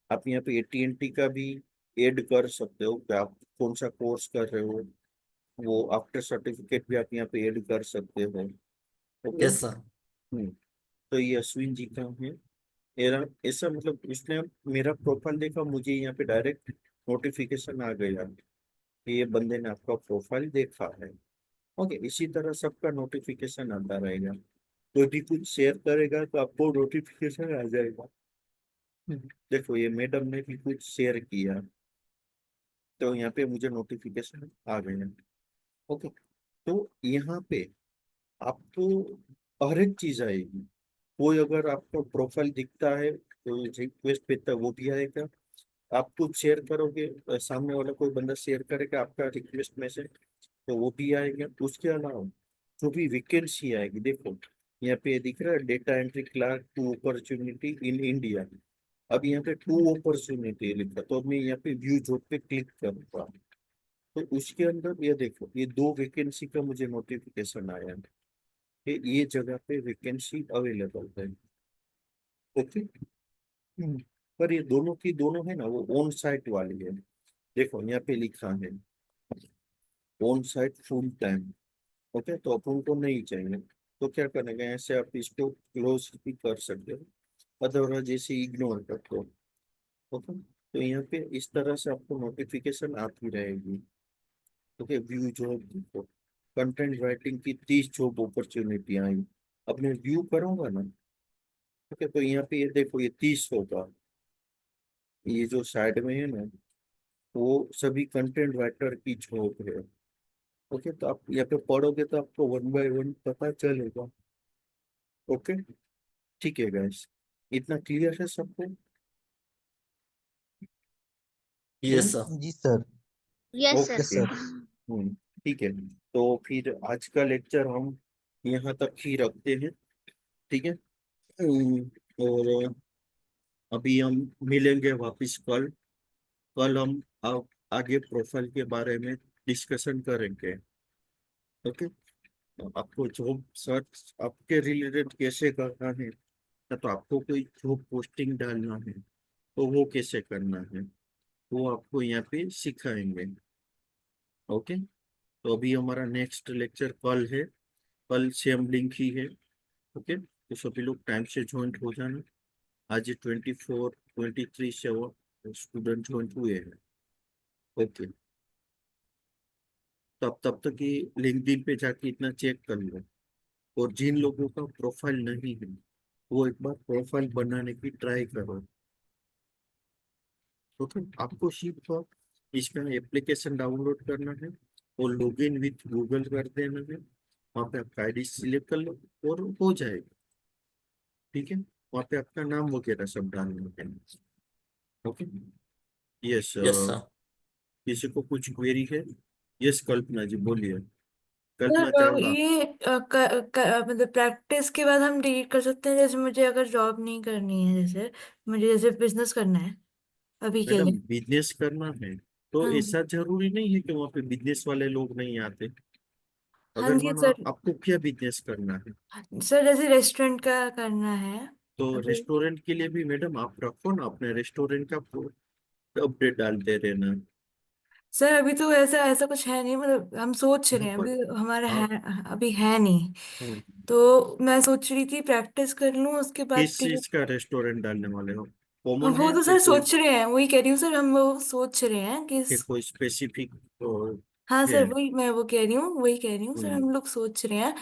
आप यहाँ पे AT&T का भी ऐड कर सकते हो कि आप कौन सा कोर्स कर रहे हो, वो आफ्टर सर्टिफिकेट भी आप यहाँ पे ऐड कर सकते हो। Okay, yes sir. तो ये अश्विन जी का है। मेरा ऐसा मतलब इसने मेरा प्रोफाइल देखा, मुझे यहाँ पे डायरेक्ट नोटिफिकेशन आ गया कि ये बंदे ने आपका प्रोफाइल देखा है। ओके, इसी तरह सबका नोटिफिकेशन आता रहेगा। कोई भी कुछ शेयर करेगा तो आपको नोटिफिकेशन आ जाएगा। देखो ये मैडम ने भी कुछ शेयर किया, तो यहाँ पे मुझे नोटिफिकेशन आ गया। ओके, तो यहाँ पे आपको हर एक चीज आएगी। कोई अगर आपको प्रोफाइल दिखता है तो रिक्वेस्ट भेजता है, वो भी आएगा। आप कुछ शेयर करोगे, सामने वाला कोई बंदा शेयर करेगा आपका रिक्वेस्ट मैसेज, तो वो भी आएगा। उसके अलावा जो भी वैकेंसी आएगी, देखो यहाँ पे दिख रहा है data entry clerk 2 opportunity in India. अब यहाँ पे 2 अपॉर्चुनिटी लिखा, तो अब मैं यहाँ पे व्यू जॉब पे क्लिक करूंगा। तो उसके अंदर ये देखो, ये 2 वैकेंसी का मुझे नोटिफिकेशन आया है कि ये जगह पे वैकेंसी अवेलेबल है। ओके, पर ये दोनों की दोनों है ना, वो ऑन साइट वाली है। देखो यहाँ पे लिखा है on site full time. Okay, तो अपन को नहीं चाहिए, तो क्या करेंगे, ऐसे आप इसको क्लोज भी कर सकते हो, अदरवाइज जैसे इग्नोर कर दो। ओके, तो यहाँ पे इस तरह से आपको नोटिफिकेशन आती रहेगी। ओके, व्यू जॉब देखो, कंटेंट राइटिंग की 30 जॉब अपॉर्चुनिटी आई। अब मैं व्यू करूंगा ना, ओके, तो यहाँ पे ये देखो, ये 30 होगा। ये जो साइड में है ना, वो सभी कंटेंट राइटर की जॉब है। ओके, तो आप यहाँ पे पढ़ोगे तो आपको 1 बाय 1 पता चलेगा। ओके, ठीक है गाइस, इतना क्लियर है सबको? Yes sir. जी सर। Yes okay, sir. ठीक है। तो फिर आज का लेक्चर हम यहाँ तक ही रखते हैं, ठीक है। और अभी हम मिलेंगे वापस कल। कल हम आगे प्रोफाइल के बारे में डिस्कशन करेंगे। ओके, तो आपको जॉब सर्च आपके रिलेटेड कैसे करना है, या तो आपको कोई जॉब पोस्टिंग डालना है तो वो कैसे करना है, वो आपको यहाँ पे सिखाएंगे। ओके, तो अभी हमारा नेक्स्ट लेक्चर कल है। कल सेम लिंक ही है। ओके, तो सभी लोग टाइम से ज्वाइन हो जाना। आज 24 23 से वो स्टूडेंट ज्वाइन हुए हैं। ओके, तब तक ये लिंक्डइन पे जाके इतना चेक कर लो। और जिन लोगों का प्रोफाइल नहीं है, वो एक बार प्रोफाइल बनाने की ट्राई करो। ओके, आपको सिर्फ इसका एप्लीकेशन डाउनलोड करना है और लॉगिन विथ गूगल कर देना है। वहाँ पे आपका आईडी सिलेक्ट कर लो और हो जाएगा। ठीक है, वहाँ पे आपका नाम वगैरह सब डालना है। Okay, yes. Yes sir. किसी को कुछ क्वेरी है? यस, कल्पना जी बोलिए। सर कल्पना चावला। ये मतलब प्रैक्टिस के बाद हम डिलीट कर सकते हैं, जैसे मुझे अगर जॉब नहीं करनी है, जैसे मुझे जैसे बिजनेस करना है अभी के मैडम, लिए। बिजनेस करना है तो हाँ जी। ऐसा जरूरी नहीं है कि वहाँ पे बिजनेस वाले लोग नहीं आते। हाँ अगर जी मानो सर। आपको क्या बिजनेस करना है, सर जैसे रेस्टोरेंट का करना है तो अभी। रेस्टोरेंट के लिए भी मैडम आप रखो ना, अपने रेस्टोरेंट का अपडेट डालते रहना। सर अभी तो ऐसा ऐसा कुछ है नहीं, मतलब हम सोच रहे हाँ, हैं, पर अभी हमारा है, आप अभी है नहीं। तो मैं सोच रही थी प्रैक्टिस कर लूं, उसके बाद किस डिलीट। चीज का रेस्टोरेंट डालने वाले हो? कॉमन वो है तो कि सर कोई, सोच रहे हैं, वही कह रही हूँ सर, हम वो सोच रहे हैं कि कि कोई स्पेसिफिक हाँ है? सर, वही मैं वो कह रही हूँ, वही कह रही हूँ सर, हम लोग सोच रहे हैं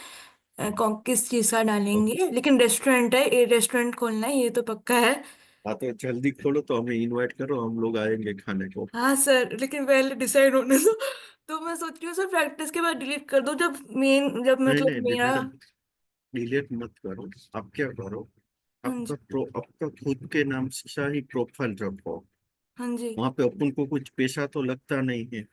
किस चीज का ओके, डालेंगे, लेकिन रेस्टोरेंट है, ये रेस्टोरेंट खोलना है, ये तो पक्का है। हाँ तो जल्दी खोलो, तो हमें इनवाइट करो, हम लोग आएंगे खाने को। हाँ सर, लेकिन पहले डिसाइड होने दो। तो मैं सोच रही हूँ सर प्रैक्टिस के बाद डिलीट कर दो, जब नहीं मतलब नहीं नहीं, मेरा। मैडम, डिलीट मत करो। आप क्या करो, हाँ जी। आपका खुद के नाम से ही प्रोफाइल रखो। हाँ जी। वहां पे अपन को कुछ पैसा तो लगता नहीं है।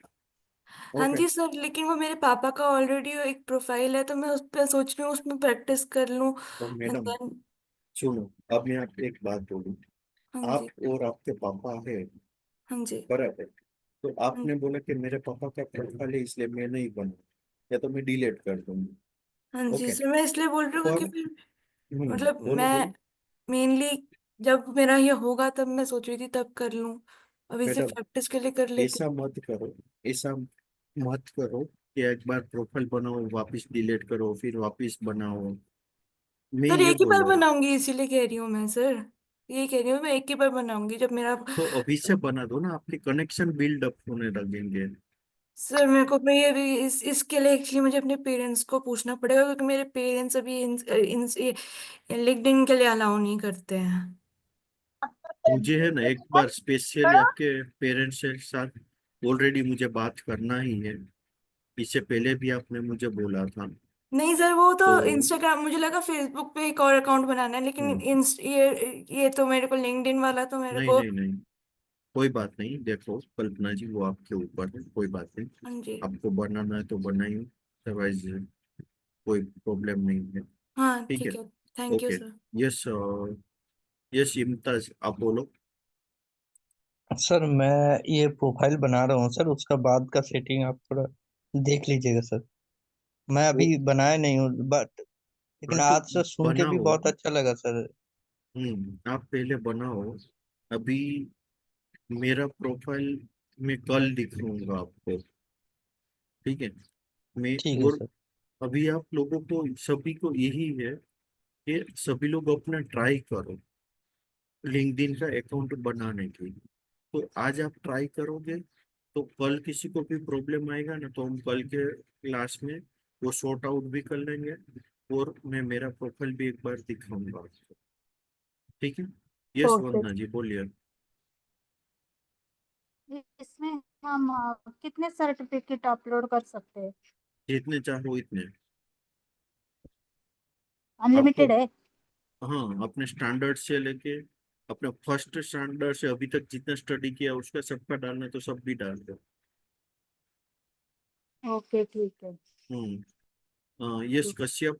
हाँ ओके, जी सर, लेकिन वो मेरे पापा का ऑलरेडी एक प्रोफाइल है, तो मैं उस पर सोच रही हूँ उसमें प्रैक्टिस कर लूँ। तो एंड मैडम देन। सुनो, अब मैं आपको एक बात बोलूं। हाँ आप जी। और आपके पापा है, हाँ जी। बराबर, तो हाँ आपने बोला कि मेरे पापा का प्रोफाइल है इसलिए मैं नहीं बनू, या तो मैं डिलीट कर दूंगी। हाँ जी ओके, सर, मैं इसलिए बोल रही हूँ पर क्योंकि फिर मतलब बोलो मैं बोलो। मेनली जब मेरा ये होगा तब मैं सोच रही थी तब कर लूँ, अभी सिर्फ मैडम, प्रैक्टिस के लिए कर लेती ऐसा मत करो, ऐसा मत करो कि एक बार प्रोफाइल बनाओ वापस डिलीट करो फिर वापस बनाओ। मैं सर ये एक ही बोल बार रहा हूँ, बनाऊंगी, इसीलिए कह रही हूँ मैं सर, ये कह रही हूँ मैं एक ही बार बनाऊंगी जब मेरा। तो अभी से बना दो ना, आपके कनेक्शन बिल्ड अप होने लगेंगे। सर मेरे को, मैं ये भी इसके लिए एक्चुअली मुझे अपने पेरेंट्स को पूछना पड़ेगा, क्योंकि मेरे पेरेंट्स अभी लिंक्डइन के लिए अलाउ नहीं करते हैं। मुझे है ना एक बार स्पेशली आपके पेरेंट्स के साथ ऑलरेडी मुझे बात करना ही है। इससे पहले भी आपने मुझे बोला था। नहीं सर, वो तो तो इंस्टाग्राम, मुझे लगा फेसबुक पे एक और अकाउंट बनाना है, लेकिन हम्म, ये तो मेरे को लिंक्डइन वाला तो मेरे नहीं को। नहीं नहीं, कोई बात नहीं, देखो कल्पना जी, वो आपके ऊपर है, कोई बात नहीं। हाँ जी। आपको बनाना है तो बनाइए, अदरवाइज कोई प्रॉब्लम नहीं है। हाँ ठीक है, ठीक है। Thank you okay. Sir. Yes, yes Imtiaz, आप बोलो। सर मैं ये प्रोफाइल बना रहा हूँ सर, उसका बाद का सेटिंग आप थोड़ा देख लीजिएगा सर। मैं वो अभी बनाया नहीं हूँ बट हाँ लेकिन तो आज से सुन के भी बनाओ। बहुत अच्छा लगा सर। आप पहले बनाओ। अभी मेरा प्रोफाइल मैं कल दिखाऊंगा आपको, ठीक है। मैं ठीक है और सर। अभी आप लोगों को सभी को यही है कि सभी लोग अपना ट्राई करो। लिंक्डइन का अकाउंट बनाने की। तो आज आप ट्राई करोगे तो कल किसी को भी प्रॉब्लम आएगा ना, तो हम कल के क्लास में वो सॉर्ट आउट भी कर लेंगे, और मैं मेरा प्रोफाइल भी एक बार दिखाऊंगा आपको। ठीक है? Yes okay. वंदना जी बोलिए। इसमें हम कितने सर्टिफिकेट अपलोड कर सकते हैं? जितने चाहो इतने। आपको, अनलिमिटेड है? हाँ, अपने स्टैंडर्ड से लेके अपने फर्स्ट स्टैंडर्ड से अभी तक जितना स्टडी किया उसका सबका डालना है तो सब भी डाल दो। ओके ठीक है। यस कश्यप।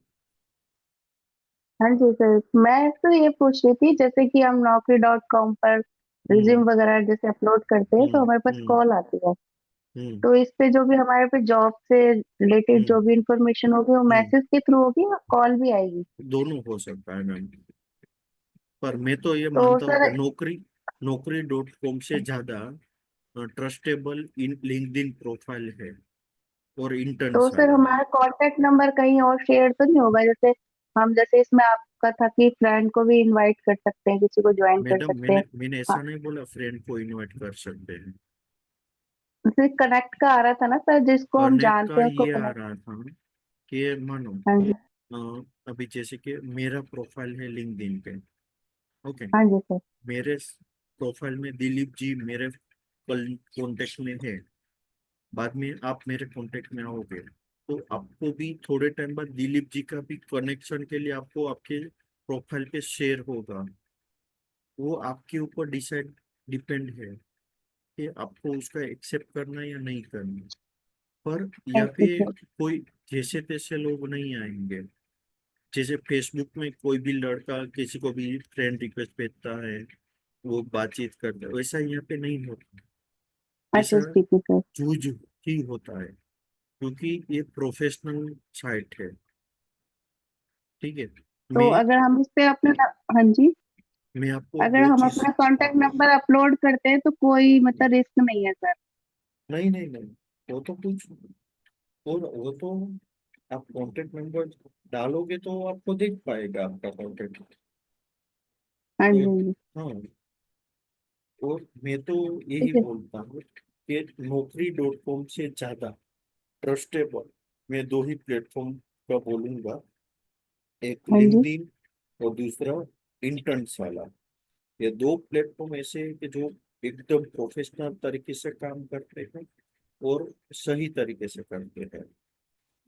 हाँ जी सर, मैं तो ये पूछ रही थी जैसे कि हम naukri.com पर रिज्यूम हम्म वगैरह जैसे अपलोड करते हैं तो हम्म हमारे पास हम्म कॉल आती है। हम्म तो इस पे जो भी हमारे पे जॉब से रिलेटेड हम्म जो भी इंफॉर्मेशन होगी वो हम्म मैसेज के थ्रू होगी या कॉल भी आएगी? दोनों हो सकता है मैम। पर मैं तो ये तो मानता हूँ सर कि नौकरी.com से ज्यादा ट्रस्टेबल इन लिंक्डइन प्रोफाइल है और तो इंटर्न्स सर वाला। हमारा कांटेक्ट नंबर कहीं और शेयर तो नहीं होगा? जैसे हम जैसे इसमें आपका था कि फ्रेंड को भी इनवाइट कर सकते हैं, किसी को ज्वाइन कर मैडम सकते मैंने हैं। मैंने हाँ, ऐसा नहीं बोला फ्रेंड को इनवाइट कर सकते हैं। जैसे कनेक्ट का आ रहा था ना सर, जिसको हम कनेक्ट का जानते हैं उसको ये आ कनेक्ट। रहा था कि मानो हाँ जी। अभी जैसे कि मेरा प्रोफाइल है लिंक्डइन पे। ओके। हाँ जी सर। मेरे प्रोफाइल में दिलीप जी मेरे कॉन्टेक्ट में है। बाद में आप मेरे कांटेक्ट में आओगे तो आपको भी थोड़े टाइम बाद दिलीप जी का भी कनेक्शन के लिए आपको आपके प्रोफाइल पे शेयर होगा। वो आपके ऊपर डिपेंड है कि आपको उसका एक्सेप्ट करना है या नहीं करना। पर यहाँ ओके पे सर। कोई जैसे तैसे लोग नहीं आएंगे। जैसे फेसबुक में कोई भी लड़का किसी को भी फ्रेंड रिक्वेस्ट भेजता है, वो बातचीत करता है, वैसा यहाँ पे नहीं होता। अच्छा ऐसा ठीक है सर। जूझ ही होता है क्योंकि ये प्रोफेशनल साइट है। ठीक है? तो मैं अगर हम इस पे अपना, हाँ जी, मैं आपको अगर वो हम चीज, अपना कांटेक्ट नंबर अपलोड करते हैं तो कोई मतलब रिस्क नहीं है सर? नहीं नहीं नहीं, वो तो कुछ, वो तो आप कांटेक्ट नंबर डालोगे तो आपको दिख पाएगा आपका कांटेक्ट। हाँ जी तो हाँ जी। हाँ, और मैं तो यही ठीक है। बोलता हूँ कि नौकरी.com से ज्यादा ट्रस्टेबल मैं दो ही प्लेटफॉर्म का बोलूंगा। एक हाँ जी। लिंक्डइन और दूसरा इंटर्न्स वाला। ये दो प्लेटफॉर्म ऐसे हैं कि जो एकदम प्रोफेशनल तरीके से काम करते हैं और सही तरीके से करते हैं।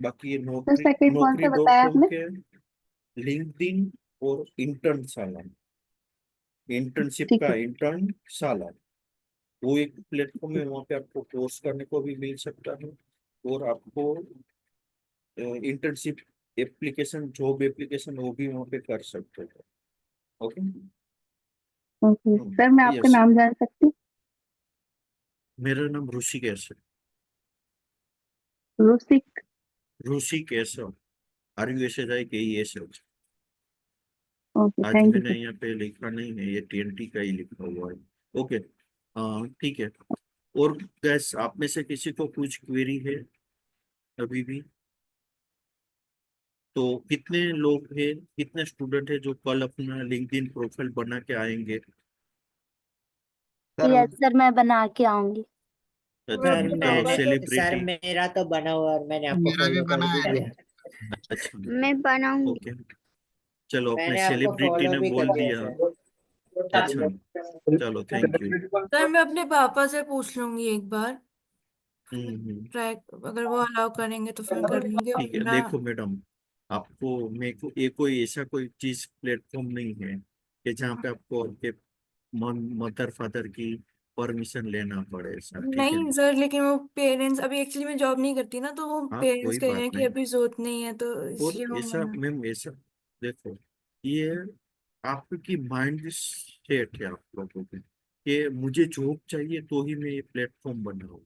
बाकी ये तो नौकरी सेकंड कौन नौकरी सा डॉट बताया कॉम आपने? के लिंक्डइन और इंटर्न साला, इंटर्नशिप ठीक का है। इंटर्न साला, वो एक प्लेटफॉर्म है। वहाँ पे आपको कोर्स करने को भी मिल सकता है और आपको इंटर्नशिप एप्लीकेशन, जॉब एप्लीकेशन वो भी वहाँ पे कर सकते हो। ओके। ओके सर, मैं आपका यस, नाम जान सकती हूँ? मेरा नाम ऋषिकेश है। रुसिक। ऋषिकेश, RUSHIKES। ओके आज थैंक यू मैंने सर। यहाँ पे लिखा नहीं है, ये TNT का ही लिखा हुआ है। ओके, ठीक है। और गैस आप में से किसी को कुछ क्वेरी है अभी भी? तो कितने लोग हैं, कितने स्टूडेंट हैं जो कल अपना लिंक्डइन प्रोफाइल बना के आएंगे? सर यस सर, मैं बना के आऊंगी। अच्छा, सर चलो मैंने सर सेलिब्रिटी। मेरा तो बना हुआ और मैंने आपको मेरा भी फॉलो कर बना भी है। दिया। अच्छा, मैं बनाऊंगी। ओके, चलो अपने मैंने आपको सेलिब्रिटी फॉलो ने भी बोल कर दिया दिया। सर। अच्छा, चलो थैंक यू। सर मैं अपने पापा से पूछ लूंगी एक बार, हम्म। ट्राई, अगर वो अलाउ करेंगे तो फिर कर लेंगे ठीक है, वरना। देखो मैडम, आपको मेरे को ये कोई ऐसा कोई चीज प्लेटफॉर्म नहीं है कि जहाँ पे आपको आपके मदर फादर की परमिशन लेना पड़े ऐसा। ठीक है? नहीं सर, लेकिन वो पेरेंट्स, अभी एक्चुअली मैं जॉब नहीं करती ना, तो वो हाँ पेरेंट्स कोई कह रहे बात हैं कि नहीं। अभी जरूरत नहीं है, तो और इसलिए वो ऐसा मना। मैम, ऐसा देखो, ये आपकी माइंड सेट है आप लोगों की कि मुझे जॉब चाहिए तो ही मैं ये प्लेटफॉर्म बनाऊँ।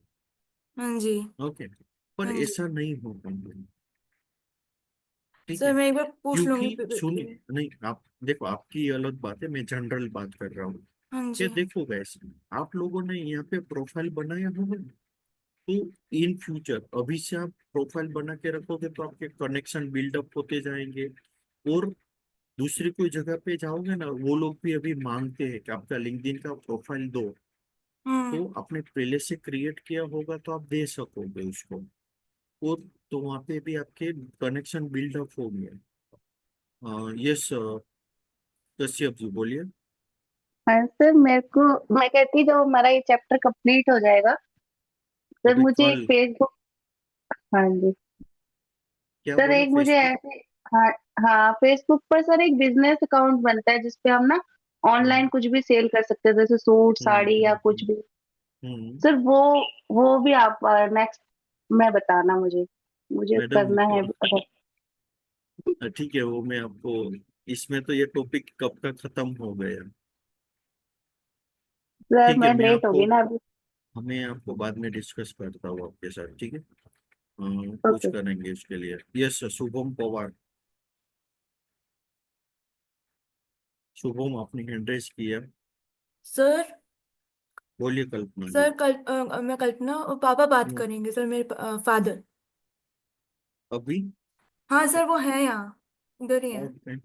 हाँ जी। ओके, पर हाँ जी ऐसा नहीं हो पाएगा। ठीक है? सर, मैं एक बार पूछ लूंगी क्योंकि सुनिए, नहीं आप देखो, आपकी अलग बात है, मैं जनरल बात कर रहा हूँ हाँ कि जी। देखो गैस, आप लोगों ने यहाँ पे प्रोफाइल बनाया होगा, तो इन फ्यूचर अभी से आप प्रोफाइल बना के रखोगे तो आपके कनेक्शन बिल्डअप होते जाएंगे। और दूसरी कोई जगह पे जाओगे ना, वो लोग भी अभी मांगते हैं कि आपका लिंक्डइन का प्रोफाइल दो। तो आपने पहले से क्रिएट किया होगा तो आप दे सकोगे उसको। वो तो वहाँ पे भी आपके कनेक्शन बिल्डअप हो गए। यस कश्यप जी बोलिए। हाँ सर, मेरे को, मैं कहती जब हमारा ये चैप्टर कंप्लीट हो जाएगा सर, अभी मुझे एक कल फेसबुक, हाँ जी क्या सर, बोले एक मुझे फेसबुक? ऐसे, हाँ हाँ, फेसबुक पर सर एक बिजनेस अकाउंट बनता है जिसपे हम ना ऑनलाइन हम्म कुछ भी सेल कर सकते हैं, जैसे सूट हम्म साड़ी या हम्म कुछ भी। हम्म। सर वो भी आप नेक्स्ट में बताना मुझे, मुझे मैडम करना है अगर। ठीक है, वो मैं आपको, इसमें तो ये टॉपिक कब का खत्म हो गया। सर ठीक है, मैं लेट हो गई ना अभी। मैं आपको बाद में डिस्कस करता हूँ आपके साथ, ठीक है। कुछ ओके। करेंगे इसके लिए। यस शुभम पवार। शुभम आपने हैंड रेज किया। सर बोलिए कल्पना जी। सर मैं कल्पना और पापा बात हम्म, करेंगे सर, मेरे फादर। अभी? हाँ सर, वो है यहाँ, इधर ही है। ओके,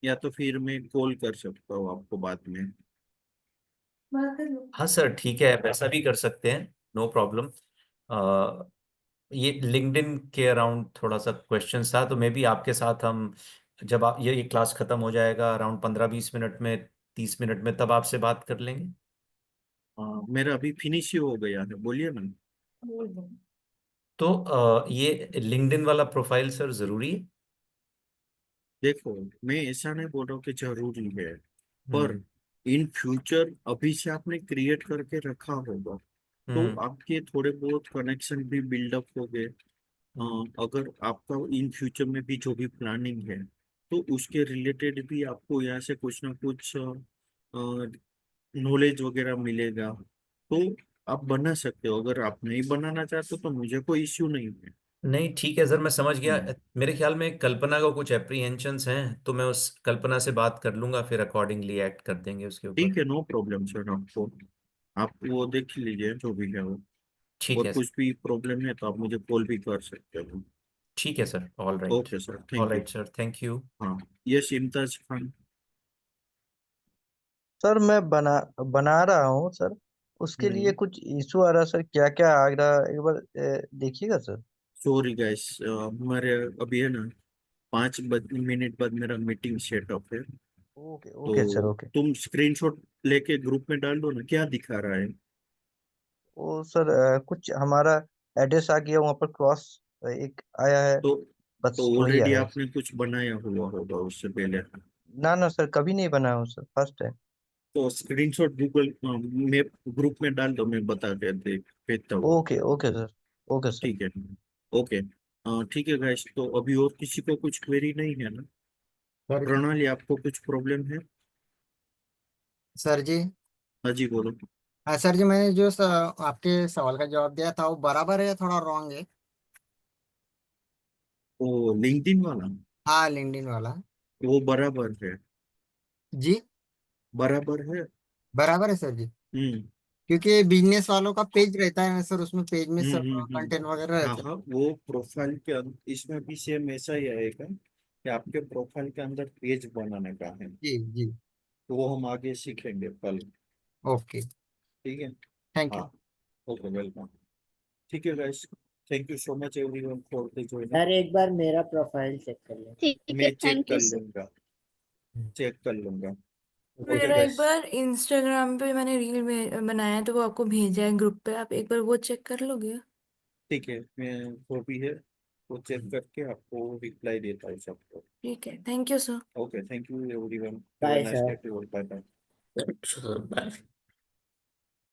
या तो फिर मैं कॉल कर सकता हूँ आपको बाद में। बात कर लो। हाँ सर ठीक है, वैसा भी कर सकते हैं, नो प्रॉब्लम। ये लिंक्डइन के अराउंड थोड़ा सा क्वेश्चन था, तो मे बी आपके साथ हम, जब आप ये क्लास खत्म हो जाएगा अराउंड 15-20 मिनट में, 30 मिनट में, तब आपसे बात कर लेंगे। मेरा अभी फिनिश ही हो गया है, बोलिए ना। तो ये लिंक्डइन वाला प्रोफाइल सर जरूरी है? देखो, मैं ऐसा नहीं बोल रहा हूँ कि जरूरी है, पर हम्म इन फ्यूचर अभी से आपने क्रिएट करके रखा होगा तो हम्म आपके थोड़े बहुत कनेक्शन भी बिल्डअप हो गए। अगर आपका इन फ्यूचर में भी जो भी प्लानिंग है तो उसके रिलेटेड भी आपको यहाँ से कुछ ना कुछ नॉलेज वगैरह मिलेगा। तो आप बना सकते हो, अगर आप नहीं बनाना चाहते तो मुझे कोई इश्यू नहीं है। नहीं ठीक है सर, मैं समझ गया। हाँ मेरे ख्याल में कल्पना को कुछ एप्रीहेंशंस हैं, तो मैं उस कल्पना से बात कर लूंगा, फिर अकॉर्डिंगली एक्ट कर देंगे उसके ऊपर। ठीक है, नो प्रॉब्लम सर। आपको, आप वो देख लीजिए जो भी है वो। ठीक और है कुछ भी प्रॉब्लम है तो आप मुझे कॉल भी कर सकते हो। ठीक है sir, all right. Okay sir, all thank you. Right sir, thank you. हाँ, यस इम्ताज खान। सर मैं बना रहा हूँ सर, उसके लिए हम्म। कुछ इशू आ रहा सर, क्या क्या आ रहा एक बार देखिएगा सर। सॉरी गाइस, हमारे अभी है ना 5 मिनट बाद मेरा मीटिंग सेटअप है। ओके ओके सर तो ओके। तुम स्क्रीनशॉट लेके ग्रुप में डाल दो ना, क्या दिखा रहा है? वो सर कुछ हमारा एड्रेस आ गया वहाँ पर, क्रॉस एक आया है, तो बस वही ऑलरेडी आया है। आपने कुछ बनाया हुआ होगा उससे पहले। ना ना सर, कभी नहीं बना हूँ सर, फर्स्ट है। तो स्क्रीनशॉट गूगल में ग्रुप में डाल दो, मैं बता के भेजता हूँ। Okay okay sir. Okay sir. ठीक है। ओके। ठीक है गाइस, तो अभी और किसी को कुछ क्वेरी नहीं है ना? सर प्रणाली, आपको कुछ प्रॉब्लम है? सर जी। हाँ जी बोलो। हाँ सर जी, मैंने जो आपके सवाल का जवाब दिया था वो बराबर है या थोड़ा रॉन्ग है? वो लिंक्डइन वाला, हाँ, लिंक्डइन वाला। वो बराबर है। जी। बराबर है। बराबर है सर जी। हम्म क्योंकि बिजनेस वालों का पेज रहता है ना सर, उसमें पेज में सब हम्म। कंटेंट वगैरह हाँ रहता है। हाँ, वो प्रोफाइल के इसमें भी सेम ऐसा ही आएगा कि आपके प्रोफाइल के अंदर पेज बनाने का है। जी जी। तो वो हम आगे सीखेंगे कल। ओके। ठीक है। थैंक हाँ। यू। Okay, welcome. ठीक है guys, thank you so much everyone for the joining. Sir एक बार मेरा प्रोफाइल चेक कर लें। ठीक है, मैं चेक थैंक कर यू सर। लूंगा, चेक कर लूंगा। ओके मेरा एक गाइस। बार इंस्टाग्राम पे मैंने रील में बनाया है, तो वो आपको भेजा है ग्रुप पे, आप एक बार वो चेक कर लोगे? ठीक है, मैं जो भी है वो चेक करके आपको रिप्लाई देता हूँ सबको। ठीक है, thank you sir. Okay, thank you everyone, have a bye nice day sir. To all, bye bye. चलो बाय।